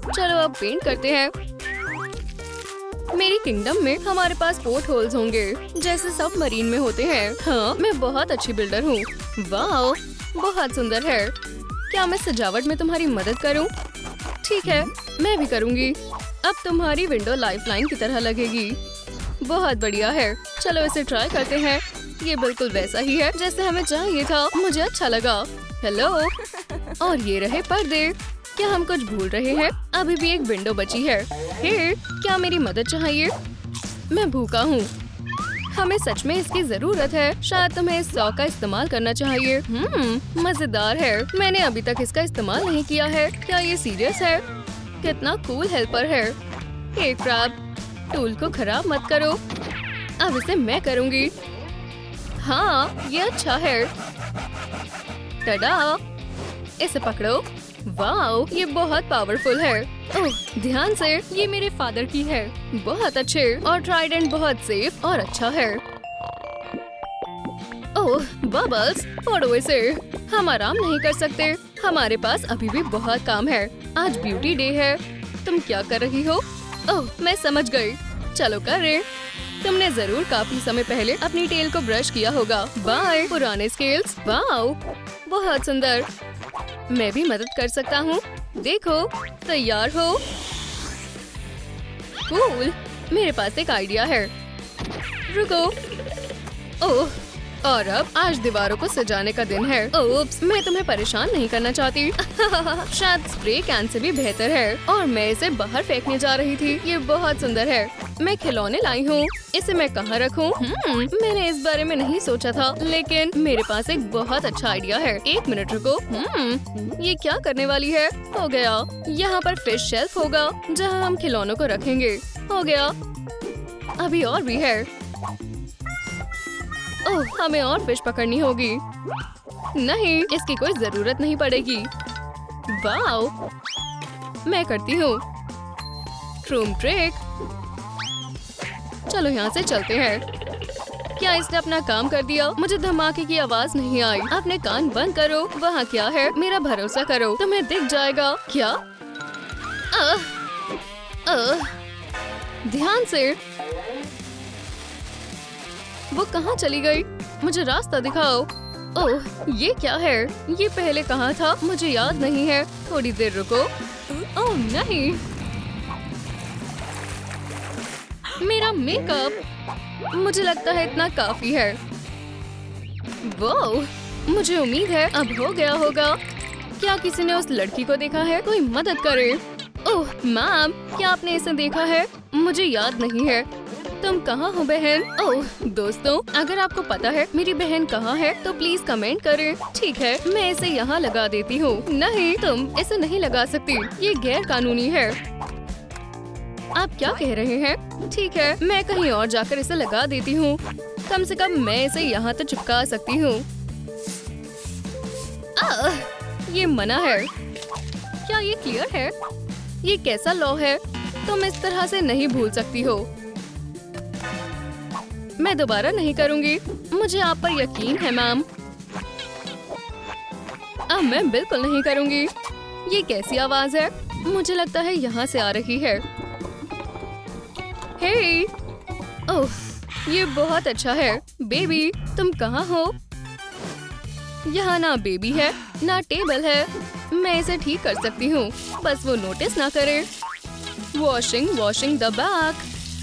चलो अब पेंट करते हैं। मेरी किंगडम में हमारे पास पोर्ट होल्स होंगे, जैसे सबमरीन में होते हैं। हाँ, मैं बहुत अच्छी बिल्डर हूँ। वाह, बहुत सुंदर है। क्या मैं सजावट में तुम्हारी मदद करूँ? ठीक है, मैं भी करूँगी। अब तुम्हारी विंडो लाइफलाइन की तरह लगेगी। बहुत बढ़िया है। चलो इसे ट्राई करते हैं। ये बिल्कुल वैसा ही है जैसे हमें चाहिए था। मुझे अच्छा लगा। हेलो, और ये रहे पर्दे। क्या हम कुछ भूल रहे हैं? अभी भी एक विंडो बची है। हे, क्या मेरी मदद चाहिए? मैं भूखा हूँ। हमें सच में इसकी जरूरत है। शायद तुम्हें इस सॉ का इस्तेमाल करना चाहिए। मजेदार है। मैंने अभी तक इसका इस्तेमाल नहीं किया है। क्या ये सीरियस है? कितना कूल हेल्पर है। हे क्रैब, टूल को खराब मत करो। अब इसे मैं करूँगी। हाँ, ये अच्छा है। टडा, इसे पकड़ो। वाओ, ये बहुत पावरफुल है। ओह, ध्यान से, ये मेरे फादर की है। बहुत अच्छे। और ट्राइडेंट बहुत सेफ और अच्छा है। ओह, बबल्स, फोड़ो इसे। हम आराम नहीं कर सकते। हमारे पास अभी भी बहुत काम है। आज ब्यूटी डे है। तुम क्या कर रही हो? ओह, मैं समझ गई। चलो कर रहे। तुमने जरूर काफी समय पहले अपनी टेल को ब्रश किया होगा। बाय, पुराने स्केल्स। वाओ, बहुत सुंदर। मैं भी मदद कर सकता हूँ। देखो, तैयार हो? कूल। मेरे पास एक आइडिया है। रुको। ओह, और अब आज दीवारों को सजाने का दिन है। ओप्स, मैं तुम्हें परेशान नहीं करना चाहती। शायद स्प्रे कैन से भी बेहतर है। और मैं इसे बाहर फेंकने जा रही थी। ये बहुत सुंदर है। मैं खिलौने लाई हूँ। इसे मैं कहाँ रखूँ? मैंने इस बारे में नहीं सोचा था, लेकिन मेरे पास एक बहुत अच्छा आइडिया है। एक मिनट रुको। ये क्या करने वाली है? हो गया। यहाँ पर फिश शेल्फ होगा जहाँ हम खिलौनों को रखेंगे। हो गया। अभी और भी है। ओह, हमें और फिश पकड़नी होगी। नहीं, इसकी कोई जरूरत नहीं पड़ेगी। वाओ, मैं करती हूँ। ट्रूम ट्रिक। चलो यहाँ से चलते हैं। क्या इसने अपना काम कर दिया? मुझे धमाके की आवाज नहीं आई। अपने कान बंद करो। वहाँ क्या है? मेरा भरोसा करो, तुम्हें दिख जाएगा। क्या? ध्यान से। वो कहाँ चली गई? मुझे रास्ता दिखाओ। ओह, ये क्या है? ये पहले कहाँ था? मुझे याद नहीं है। थोड़ी देर रुको। ओह नहीं, मेरा मेकअप। मुझे लगता है इतना काफी है। वो, मुझे उम्मीद है अब हो गया होगा। क्या किसी ने उस लड़की को देखा है? कोई मदद करे। ओह मैम, क्या आपने इसे देखा है? मुझे याद नहीं है। तुम कहाँ हो बहन? ओह दोस्तों, अगर आपको पता है मेरी बहन कहाँ है तो प्लीज कमेंट करें। ठीक है, मैं इसे यहाँ लगा देती हूँ। नहीं, तुम इसे नहीं लगा सकती। ये गैर कानूनी है। आप क्या कह रहे हैं? ठीक है, मैं कहीं और जाकर इसे लगा देती हूँ। कम से कम मैं इसे यहाँ तो चिपका सकती हूँ। ये मना है। क्या ये क्लियर है? ये कैसा लॉ है? तुम इस तरह से नहीं भूल सकती हो। मैं दोबारा नहीं करूँगी। मुझे आप पर यकीन है मैम। अब मैं बिल्कुल नहीं करूँगी। ये कैसी आवाज है? मुझे लगता है यहाँ से आ रही है। हे, ओह, ये बहुत अच्छा है। बेबी, तुम कहाँ हो? यहाँ ना बेबी है ना टेबल है। मैं इसे ठीक कर सकती हूँ, बस वो नोटिस ना करे। Washing the back.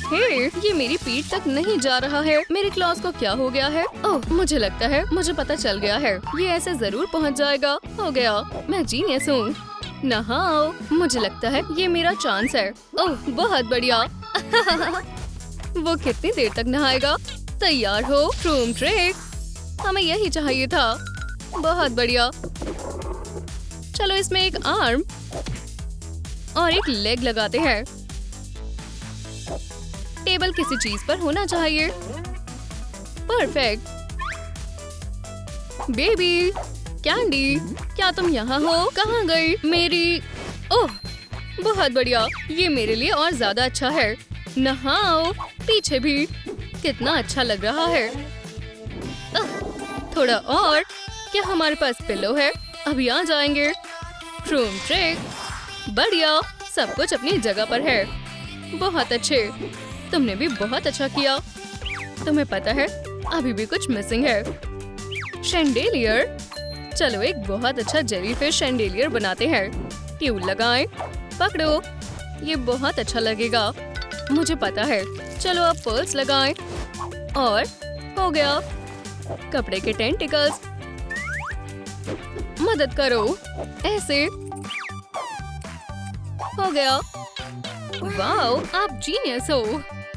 हे, ये मेरी पीठ तक नहीं जा रहा है। मेरे क्लॉज को क्या हो गया है? ओह, मुझे लगता है मुझे पता चल गया है। ये ऐसे जरूर पहुँच जाएगा। हो गया, मैं जीनियस हूँ। नहाओ। मुझे लगता है ये मेरा चांस है। ओह बहुत बढ़िया। वो कितनी देर तक नहाएगा? तैयार हो रूम ट्रिक। हमें यही चाहिए था। बहुत बढ़िया। चलो इसमें एक आर्म और एक लेग लगाते हैं। टेबल किसी चीज पर होना चाहिए। परफेक्ट। बेबी कैंडी, क्या तुम यहाँ हो? कहाँ गई मेरी? ओह बहुत बढ़िया, ये मेरे लिए और ज्यादा अच्छा है। नहाओ। पीछे भी कितना अच्छा लग रहा है। थोड़ा और। क्या हमारे पास पिलो है? अभी आ जाएंगे। Room trick. बढ़िया, सब कुछ अपनी जगह पर है। बहुत अच्छे, तुमने भी बहुत अच्छा किया। तुम्हें पता है अभी भी कुछ मिसिंग है। शैंडेलियर। चलो एक बहुत अच्छा जेलीफिश शैंडेलियर बनाते हैं। ट्यूब लगाएं। पकड़ो, ये बहुत अच्छा लगेगा। मुझे पता है। चलो अब पर्ल्स लगाएं। और हो गया। कपड़े के टेंटिकल्स। मदद करो। ऐसे हो गया। वाओ, आप जीनियस हो।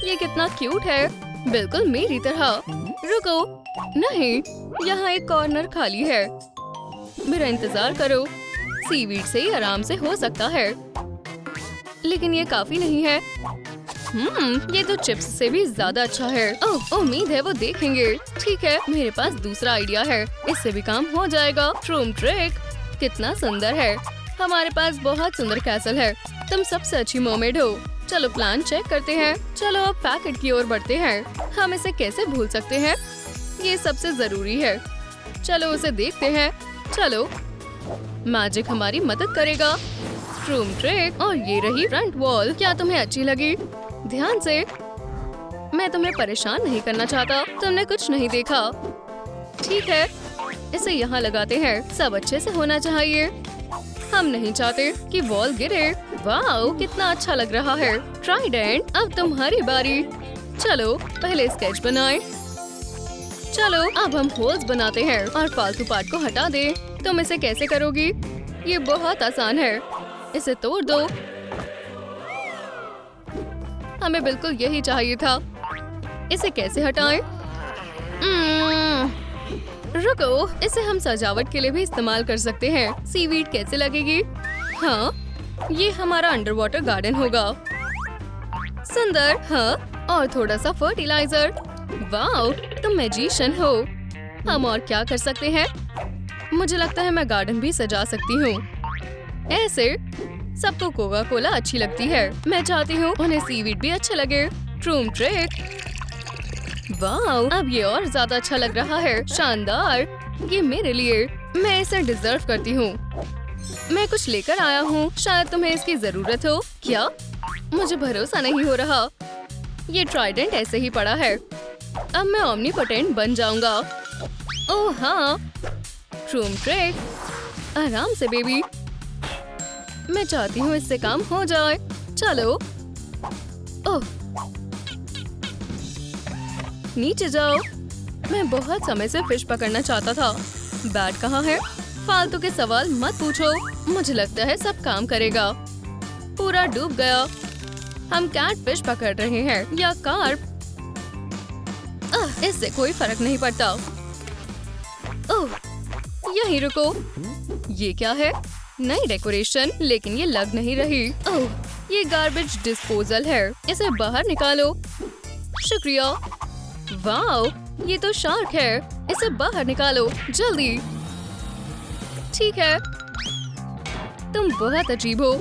ये कितना क्यूट है, बिल्कुल मेरी तरह। रुको, नहीं, यहाँ एक कॉर्नर खाली है। मेरा इंतजार करो। सीवीड से ही आराम से हो सकता है, लेकिन ये काफी नहीं है। ये तो चिप्स से भी ज्यादा अच्छा है। ओह, उम्मीद है वो देखेंगे। ठीक है, मेरे पास दूसरा आइडिया है। इससे भी काम हो जाएगा। Room trick. कितना सुंदर है। हमारे पास बहुत सुंदर कैसल है। तुम सबसे अच्छी मर्मेड हो। चलो प्लान चेक करते हैं। चलो अब पैकेट की ओर बढ़ते हैं। हम इसे कैसे भूल सकते हैं? ये सबसे जरूरी है। चलो उसे देखते हैं। चलो, मैजिक हमारी मदद करेगा। Room trick. और ये रही फ्रंट वॉल। क्या तुम्हें अच्छी लगी? ध्यान से, मैं तुम्हें परेशान नहीं करना चाहता। तुमने कुछ नहीं देखा। ठीक है, इसे यहाँ लगाते हैं। सब अच्छे से होना चाहिए। हम नहीं चाहते कि वॉल गिरे। वाओ, कितना अच्छा लग रहा है। ट्राइडेंट। अब तुम्हारी बारी। चलो पहले स्केच बनाएं। चलो अब हम होल्स बनाते हैं और फालतू पार्ट को हटा दे। तुम इसे कैसे करोगी? ये बहुत आसान है। इसे तोड़ दो। हमें बिल्कुल यही चाहिए था। इसे कैसे हटाएं? रुको, इसे हम सजावट के लिए भी इस्तेमाल कर सकते हैं। सीवीड कैसे लगेगी? हाँ, ये हमारा अंडर वाटर गार्डन होगा। सुंदर। हाँ, और थोड़ा सा फर्टिलाइजर। वाओ, तुम मैजिशियन हो। हम और क्या कर सकते हैं? मुझे लगता है मैं गार्डन भी सजा सकती हूँ। ऐसे सबको कोका कोला अच्छी लगती है। मैं चाहती हूँ उन्हें सीवीड भी अच्छा लगे। Room trick. वाओ, अब ये और ज्यादा अच्छा लग रहा है। शानदार, ये मेरे लिए। मैं इसे डिजर्व करती हूँ। मैं कुछ लेकर आया हूँ। शायद तुम्हें इसकी जरूरत हो। क्या? मुझे भरोसा नहीं हो रहा। ये ट्राइडेंट ऐसे ही पड़ा है। अब मैं ओमनीपोटेंट बन जाऊंगा। ओह हाँ। Room trick. आराम से बेबी। मैं चाहती हूँ इससे काम हो जाए। चलो। ओह, नीचे जाओ। मैं बहुत समय से फिश पकड़ना चाहता था। बैट कहाँ है? फालतू के सवाल मत पूछो। मुझे लगता है सब काम करेगा। पूरा डूब गया। हम कैट फिश पकड़ रहे हैं या कार्प। इससे कोई फर्क नहीं पड़ता। ओह, यहीं रुको। ये क्या है? नई डेकोरेशन, लेकिन ये लग नहीं रही। ओह, ये गार्बेज डिस्पोजल है। इसे बाहर निकालो। शुक्रिया। वाओ, ये तो शार्क है। इसे बाहर निकालो जल्दी। ठीक है, तुम बहुत अजीब हो।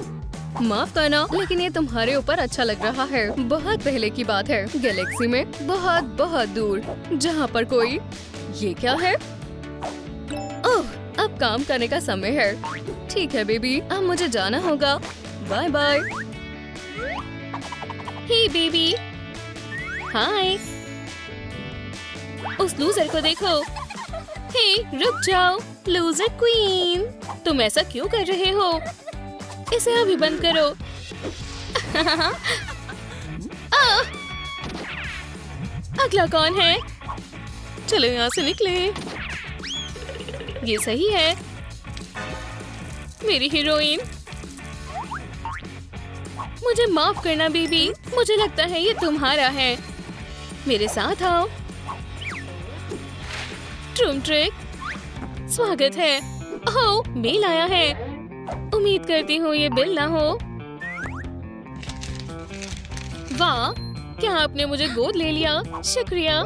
माफ करना, लेकिन ये तुम्हारे ऊपर अच्छा लग रहा है। बहुत पहले की बात है, गैलेक्सी में बहुत बहुत दूर, जहाँ पर कोई। ये क्या है? ओह, अब काम करने का समय है। ठीक है बेबी, अब मुझे जाना होगा। Bye bye. Hey baby. Hi. उस लूजर को देखो। हे, रुक जाओ। लूजर क्वीन, तुम ऐसा क्यों कर रहे हो? इसे अभी बंद करो। अगला कौन है? चलो यहाँ से निकले। ये सही है, मेरी हीरोइन। मुझे माफ करना बेबी, मुझे लगता है ये तुम्हारा है। मेरे साथ आओ। ट्रूम ट्रिक, स्वागत है। ओह, मेल आया है। उम्मीद करती हूँ ये बिल ना हो। वाह, क्या आपने मुझे गोद ले लिया? शुक्रिया,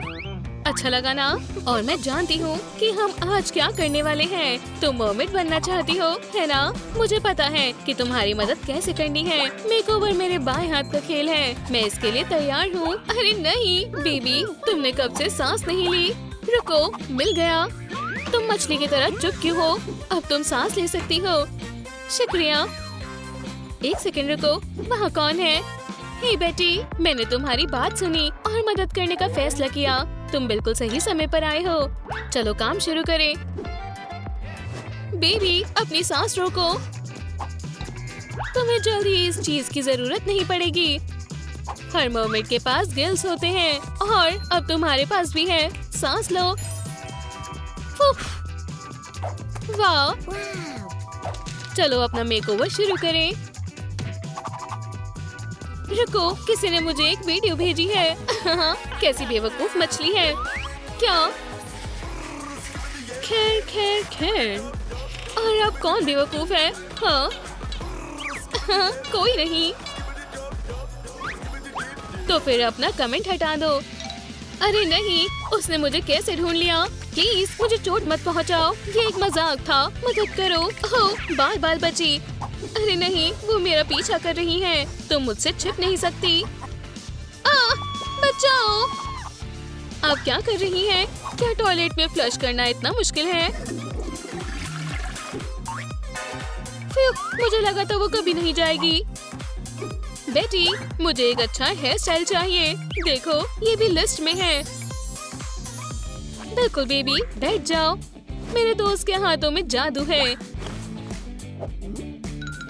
अच्छा लगा ना? और मैं जानती हूँ कि हम आज क्या करने वाले हैं। तुम मर्मेड बनना चाहती हो, है ना? मुझे पता है कि तुम्हारी मदद कैसे करनी है। मेकओवर मेरे बाएं हाथ का खेल है। मैं इसके लिए तैयार हूँ। अरे नहीं बेबी, तुमने कब से सांस नहीं ली? रुको, मिल गया। तुम मछली की तरह चुप क्यों हो? अब तुम सांस ले सकती हो। शुक्रिया। एक सेकंड रुको, वहाँ कौन है? हे बेटी, मैंने तुम्हारी बात सुनी और मदद करने का फैसला किया। तुम बिल्कुल सही समय पर आए हो। चलो काम शुरू करें। बेबी, अपनी सांस रोको। तुम्हें जल्दी इस चीज की जरूरत नहीं पड़ेगी। हर मर्मेड के पास गिल्स होते हैं और अब तुम्हारे पास भी है। सांस लो। वाह, चलो अपना मेकओवर शुरू करें। रुको, किसी ने मुझे एक वीडियो भेजी है। कैसी बेवकूफ मछली है। क्या? खैर खैर खैर। और अब कौन बेवकूफ है? हाँ? कोई नहीं। तो फिर अपना कमेंट हटा दो। अरे नहीं, उसने मुझे कैसे ढूंढ लिया? प्लीज मुझे चोट मत पहुंचाओ। ये एक मजाक था। मदद करो। ओह, बाल बाल बची। अरे नहीं, वो मेरा पीछा कर रही है। तुम मुझसे छिप नहीं सकती। बचाओ। आप क्या कर रही हैं? क्या टॉयलेट में फ्लश करना इतना मुश्किल है? मुझे लगा था वो कभी नहीं जाएगी। बेटी, मुझे एक अच्छा हेयर स्टाइल चाहिए। देखो, ये भी लिस्ट में है। बिल्कुल बेबी, बैठ जाओ। मेरे दोस्त के हाथों में जादू है।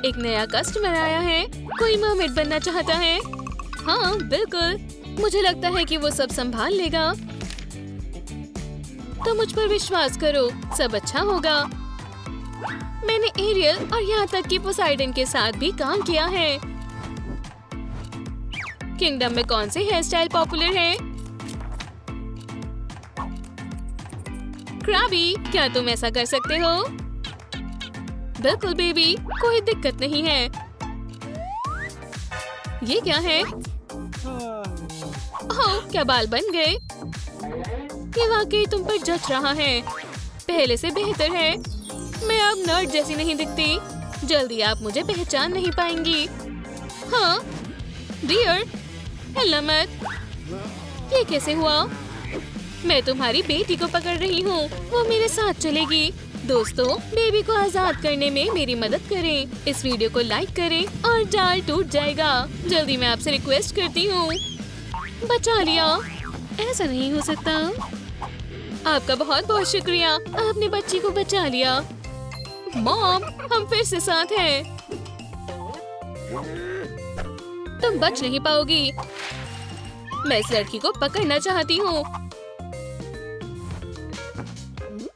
एक नया कस्टमर आया है। कोई मर्मेड बनना चाहता है? हाँ बिल्कुल, मुझे लगता है कि वो सब संभाल लेगा। तो मुझ पर विश्वास करो, सब अच्छा होगा। मैंने एरियल और यहाँ तक कि पोसाइडन के साथ भी काम किया है। किंगडम में कौन से हेयर स्टाइल पॉपुलर है? क्रैबी, क्या तुम ऐसा कर सकते हो? बिल्कुल बेबी, कोई दिक्कत नहीं है। ये क्या है? ओह, क्या बाल बन गए? ये वाकई तुम पर जच रहा है। पहले से बेहतर है। मैं अब नर्ड जैसी नहीं दिखती। जल्दी आप मुझे पहचान नहीं पाएंगी। हाँ डियर, हिलना मत। ये कैसे हुआ? मैं तुम्हारी बेटी को पकड़ रही हूँ। वो मेरे साथ चलेगी। दोस्तों, बेबी को आजाद करने में मेरी मदद करें। इस वीडियो को लाइक करें और जाल टूट जाएगा। जल्दी मैं आपसे रिक्वेस्ट करती हूँ। बचा लिया। ऐसा नहीं हो सकता। आपका बहुत बहुत शुक्रिया, आपने बच्ची को बचा लिया। मॉम, हम फिर से साथ हैं। तुम बच नहीं पाओगी। मैं इस लड़की को पकड़ना चाहती हूँ।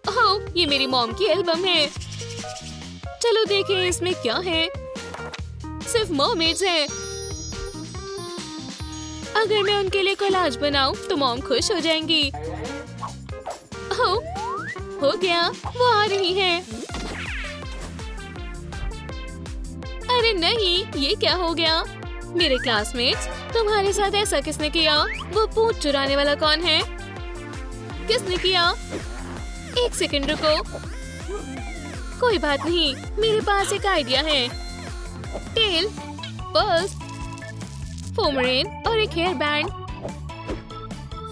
ओह, ये मेरी मॉम की एल्बम है। चलो देखें इसमें क्या है। सिर्फ मर्मेड्स हैं। अगर मैं उनके लिए कोलाज बनाऊं तो मॉम खुश हो जाएंगी। ओह, हो गया, वो आ रही है। अरे नहीं, ये क्या हो गया? मेरे क्लासमेट्स, तुम्हारे साथ ऐसा किसने किया? वो पूंछ चुराने वाला कौन है? किसने किया? एक सेकंड रुको। कोई बात नहीं, मेरे पास एक आइडिया है। टेल, पर्स, फोमरेन और एक हेयर बैंड।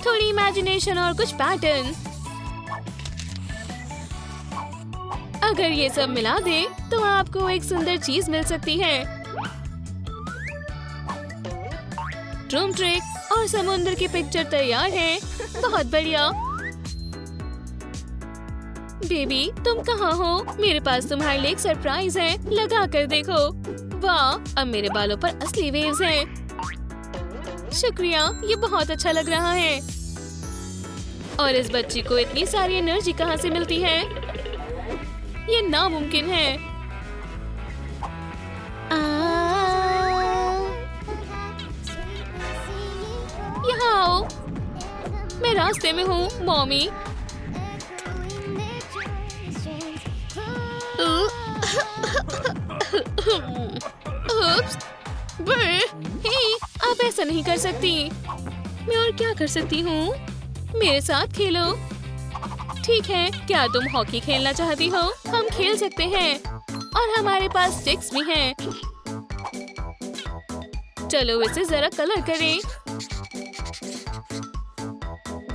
थोड़ी इमेजिनेशन और कुछ पैटर्न। अगर ये सब मिला दे तो आपको एक सुंदर चीज मिल सकती है। ट्रूम ट्रिक और समुद्र की पिक्चर तैयार है। बहुत बढ़िया। बेबी, तुम कहाँ हो? मेरे पास तुम्हारे लिए एक सरप्राइज है। लगा कर देखो। वाह, अब मेरे बालों पर असली वेव्स हैं। शुक्रिया, ये बहुत अच्छा लग रहा है। और इस बच्ची को इतनी सारी एनर्जी कहाँ से मिलती है? ये नामुमकिन है। यहाँ आओ। मैं रास्ते में हूँ मॉमी। उप्स, हे, आप ऐसा नहीं कर सकती। मैं और क्या कर सकती हूँ? मेरे साथ खेलो। ठीक है, क्या तुम हॉकी खेलना चाहती हो? हम खेल सकते हैं और हमारे पास स्टिक्स भी हैं। चलो इसे जरा कलर करें।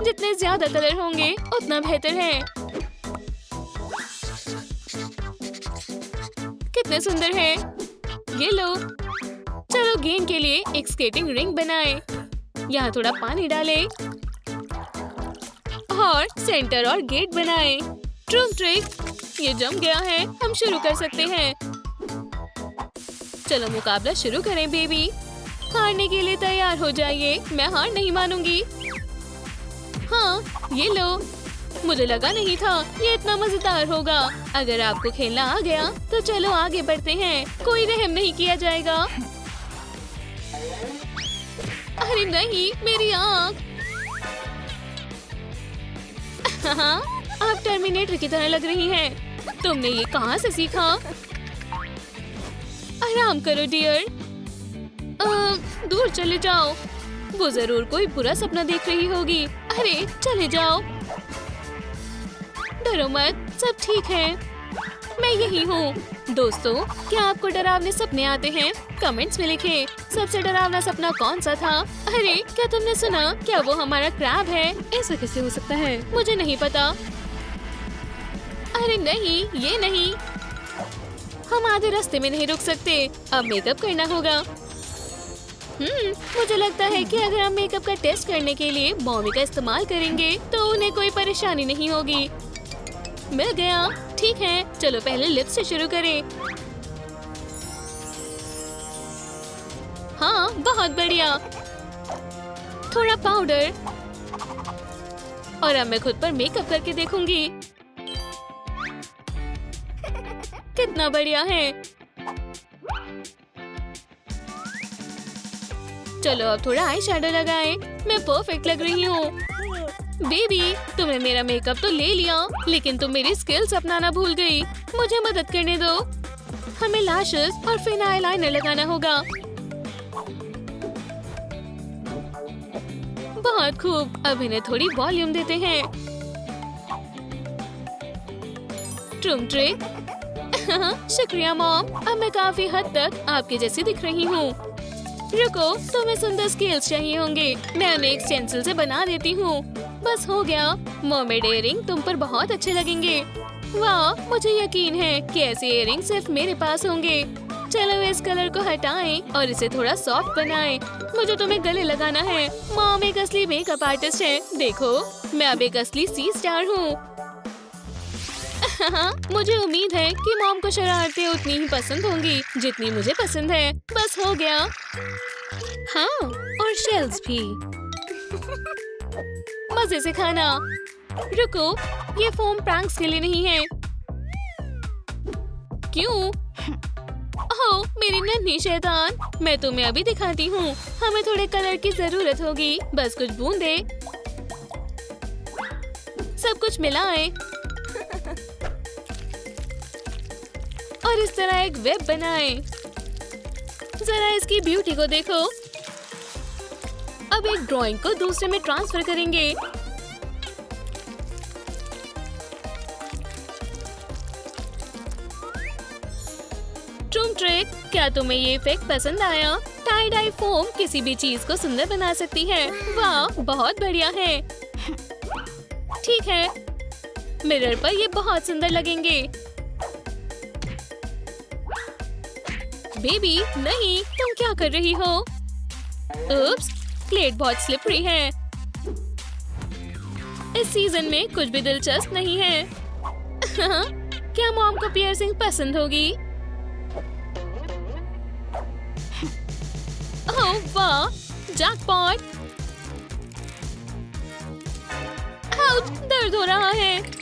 जितने ज्यादा कलर होंगे उतना बेहतर है। कितने सुंदर है। ये लो। चलो गेम के लिए एक स्केटिंग रिंग बनाएं। यहाँ थोड़ा पानी डालें और सेंटर और गेट बनाएं। ट्रूम ट्रिक, ये जम गया है। हम शुरू कर सकते हैं। चलो मुकाबला शुरू करें बेबी। हारने के लिए तैयार हो जाइए। मैं हार नहीं मानूंगी। हाँ, ये लो। मुझे लगा नहीं था ये इतना मजेदार होगा। अगर आपको खेलना आ गया तो चलो आगे बढ़ते हैं। कोई रहम नहीं किया जाएगा। अरे नहीं, मेरी आँख। आप टर्मिनेटर की तरह लग रही हैं। तुमने ये कहाँ से सीखा? आराम करो डियर। दूर चले जाओ। वो जरूर कोई बुरा सपना देख रही होगी। अरे चले जाओ। डरो मत, सब ठीक है। मैं यही हूँ। दोस्तों, क्या आपको डरावने सपने आते हैं? कमेंट्स में लिखें। सबसे डरावना सपना कौन सा था? अरे क्या तुमने सुना? क्या वो हमारा क्रैब है? ऐसा कैसे हो सकता है? मुझे नहीं पता। अरे नहीं, ये नहीं। हम आधे रास्ते में नहीं रुक सकते। अब मेकअप करना होगा। मुझे लगता है कि अगर हम मेकअप का टेस्ट करने के लिए मॉमी का इस्तेमाल करेंगे तो उन्हें कोई परेशानी नहीं होगी। मिल गया। ठीक है, चलो पहले लिप्स से शुरू करें। हाँ, बहुत बढ़िया। थोड़ा पाउडर और अब मैं खुद पर मेकअप करके देखूंगी। कितना बढ़िया है। चलो अब थोड़ा आई शैडो लगाएं। मैं परफेक्ट लग रही हूँ। बेबी, तुमने मेरा मेकअप तो ले लिया, लेकिन तुम मेरी स्किल्स अपनाना भूल गई। मुझे मदद करने दो। हमें लैशेस और फिर आईलाइनर लगाना होगा। बहुत खूब। अब इन्हें थोड़ी वॉल्यूम देते हैं। ट्रूम ट्रिक। शुक्रिया मॉम। अब मैं काफी हद तक आपके जैसी दिख रही हूँ। रुको, तुम्हें सुंदर स्केल्स चाहिए होंगे। मैं उन्हें एक स्टेंसिल से बना देती हूँ। बस हो गया। मर्मेड इयररिंग तुम पर बहुत अच्छे लगेंगे। वाह, मुझे यकीन है कि ऐसे इयररिंग सिर्फ मेरे पास होंगे। चलो इस कलर को हटाएं और इसे थोड़ा सॉफ्ट बनाएं। मुझे तुम्हें गले लगाना है। मॉम एक असली मेकअप आर्टिस्ट है। देखो, मैं अब एक असली सी स्टार हूँ। मुझे उम्मीद है कि मॉम को शरारतें उतनी ही पसंद होंगी जितनी मुझे पसंद है। बस हो गया। हाँ, और शेल्स भी। मजे से खाना। रुको, ये फोम प्रैंक्स के लिए नहीं है। क्यों? ओह, मेरी नन्ही शैतान। मैं तुम्हें अभी दिखाती हूँ। हमें थोड़े कलर की जरूरत होगी। बस कुछ बूंदे। सब कुछ मिलाएं और इस तरह एक वेब बनाएं। जरा इसकी ब्यूटी को देखो। अब एक ड्राइंग को दूसरे में ट्रांसफर करेंगे। ट्रूम ट्रिक, क्या तुम्हें ये इफेक्ट पसंद आया? टाई डाई फोम किसी भी चीज को सुंदर बना सकती है। वाह, बहुत बढ़िया है। ठीक है, मिरर पर ये बहुत सुंदर लगेंगे। बेबी, नहीं, तुम क्या कर रही हो? उप्स, प्लेट बहुत स्लिपरी है। इस सीजन में कुछ भी दिलचस्प नहीं है। क्या मॉम को पियर्सिंग पसंद होगी? ओह वाह, जैकपॉट। आउच, दर्द हो रहा है।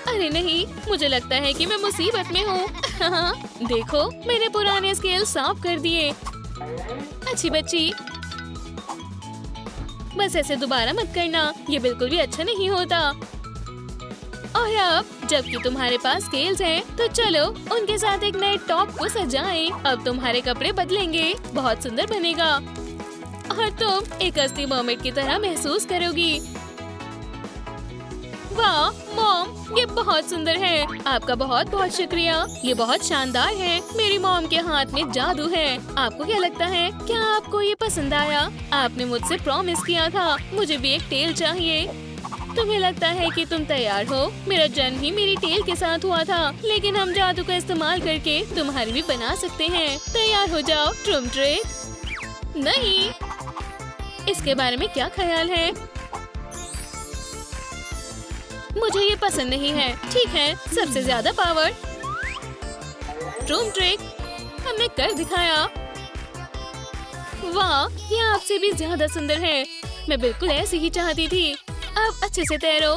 अरे नहीं, मुझे लगता है कि मैं मुसीबत में हूँ। देखो, मैंने पुराने स्केल साफ कर दिए। अच्छी बच्ची। बस ऐसे दोबारा मत करना, ये बिल्कुल भी अच्छा नहीं होता। और अब जबकि तुम्हारे पास स्केल्स हैं, तो चलो उनके साथ एक नए टॉप को सजाएं। अब तुम्हारे कपड़े बदलेंगे, बहुत सुंदर बनेगा और तुम एक असली मर्मेड की तरह महसूस करोगी। वाह मॉम, ये बहुत सुंदर है। आपका बहुत बहुत शुक्रिया, ये बहुत शानदार है। मेरी मॉम के हाथ में जादू है। आपको क्या लगता है, क्या आपको ये पसंद आया? आपने मुझसे प्रॉमिस किया था, मुझे भी एक टेल चाहिए। तुम्हें लगता है कि तुम तैयार हो? मेरा जन्म ही मेरी टेल के साथ हुआ था, लेकिन हम जादू का इस्तेमाल करके तुम्हारी भी बना सकते हैं। तैयार हो जाओ ट्रूम ट्रिक। नहीं, इसके बारे में क्या ख्याल है? मुझे ये पसंद नहीं है। ठीक है, सबसे ज्यादा पावर। ट्रूम ट्रिक हमने कर दिखाया। वाह, ये आपसे भी ज्यादा सुंदर है। मैं बिल्कुल ऐसी ही चाहती थी। अब अच्छे से तैरो।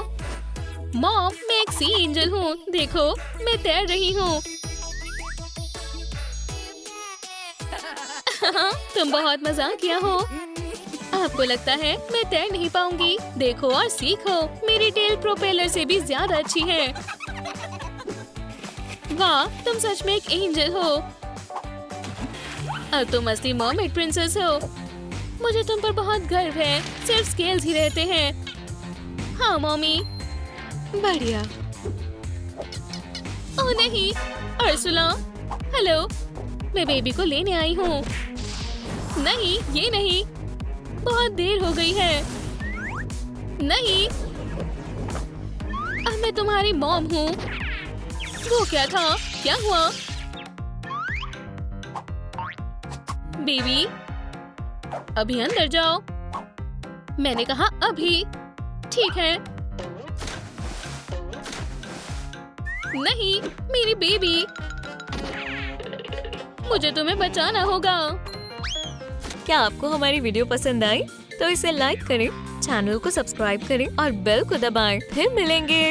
मॉम, मैं एक सी एंजल हूँ। देखो, मैं तैर रही हूँ। तुम बहुत मजाकिया हो। आपको लगता है मैं तैर नहीं पाऊंगी? देखो और सीखो, मेरी टेल प्रोपेलर से भी ज्यादा अच्छी है। वाह, तुम सच में एक एंजल हो। अब तुम असली मर्मेड प्रिंसेस हो। मुझे तुम पर बहुत गर्व है। सिर्फ स्केल्स ही रहते हैं। हाँ मॉमी, बढ़िया। ओह नहीं, अर्सुला। हेलो, मैं बेबी को लेने आई हूँ। नहीं, ये नहीं, बहुत देर हो गई है। नहीं, अब मैं तुम्हारी मॉम हूँ। वो क्या था? क्या हुआ? बेबी, अभी अंदर जाओ। मैंने कहा अभी। ठीक है। नहीं, मेरी बेबी, मुझे तुम्हें बचाना होगा। क्या आपको हमारी वीडियो पसंद आई? तो इसे लाइक करें, चैनल को सब्सक्राइब करें और बेल को दबाएं। फिर मिलेंगे।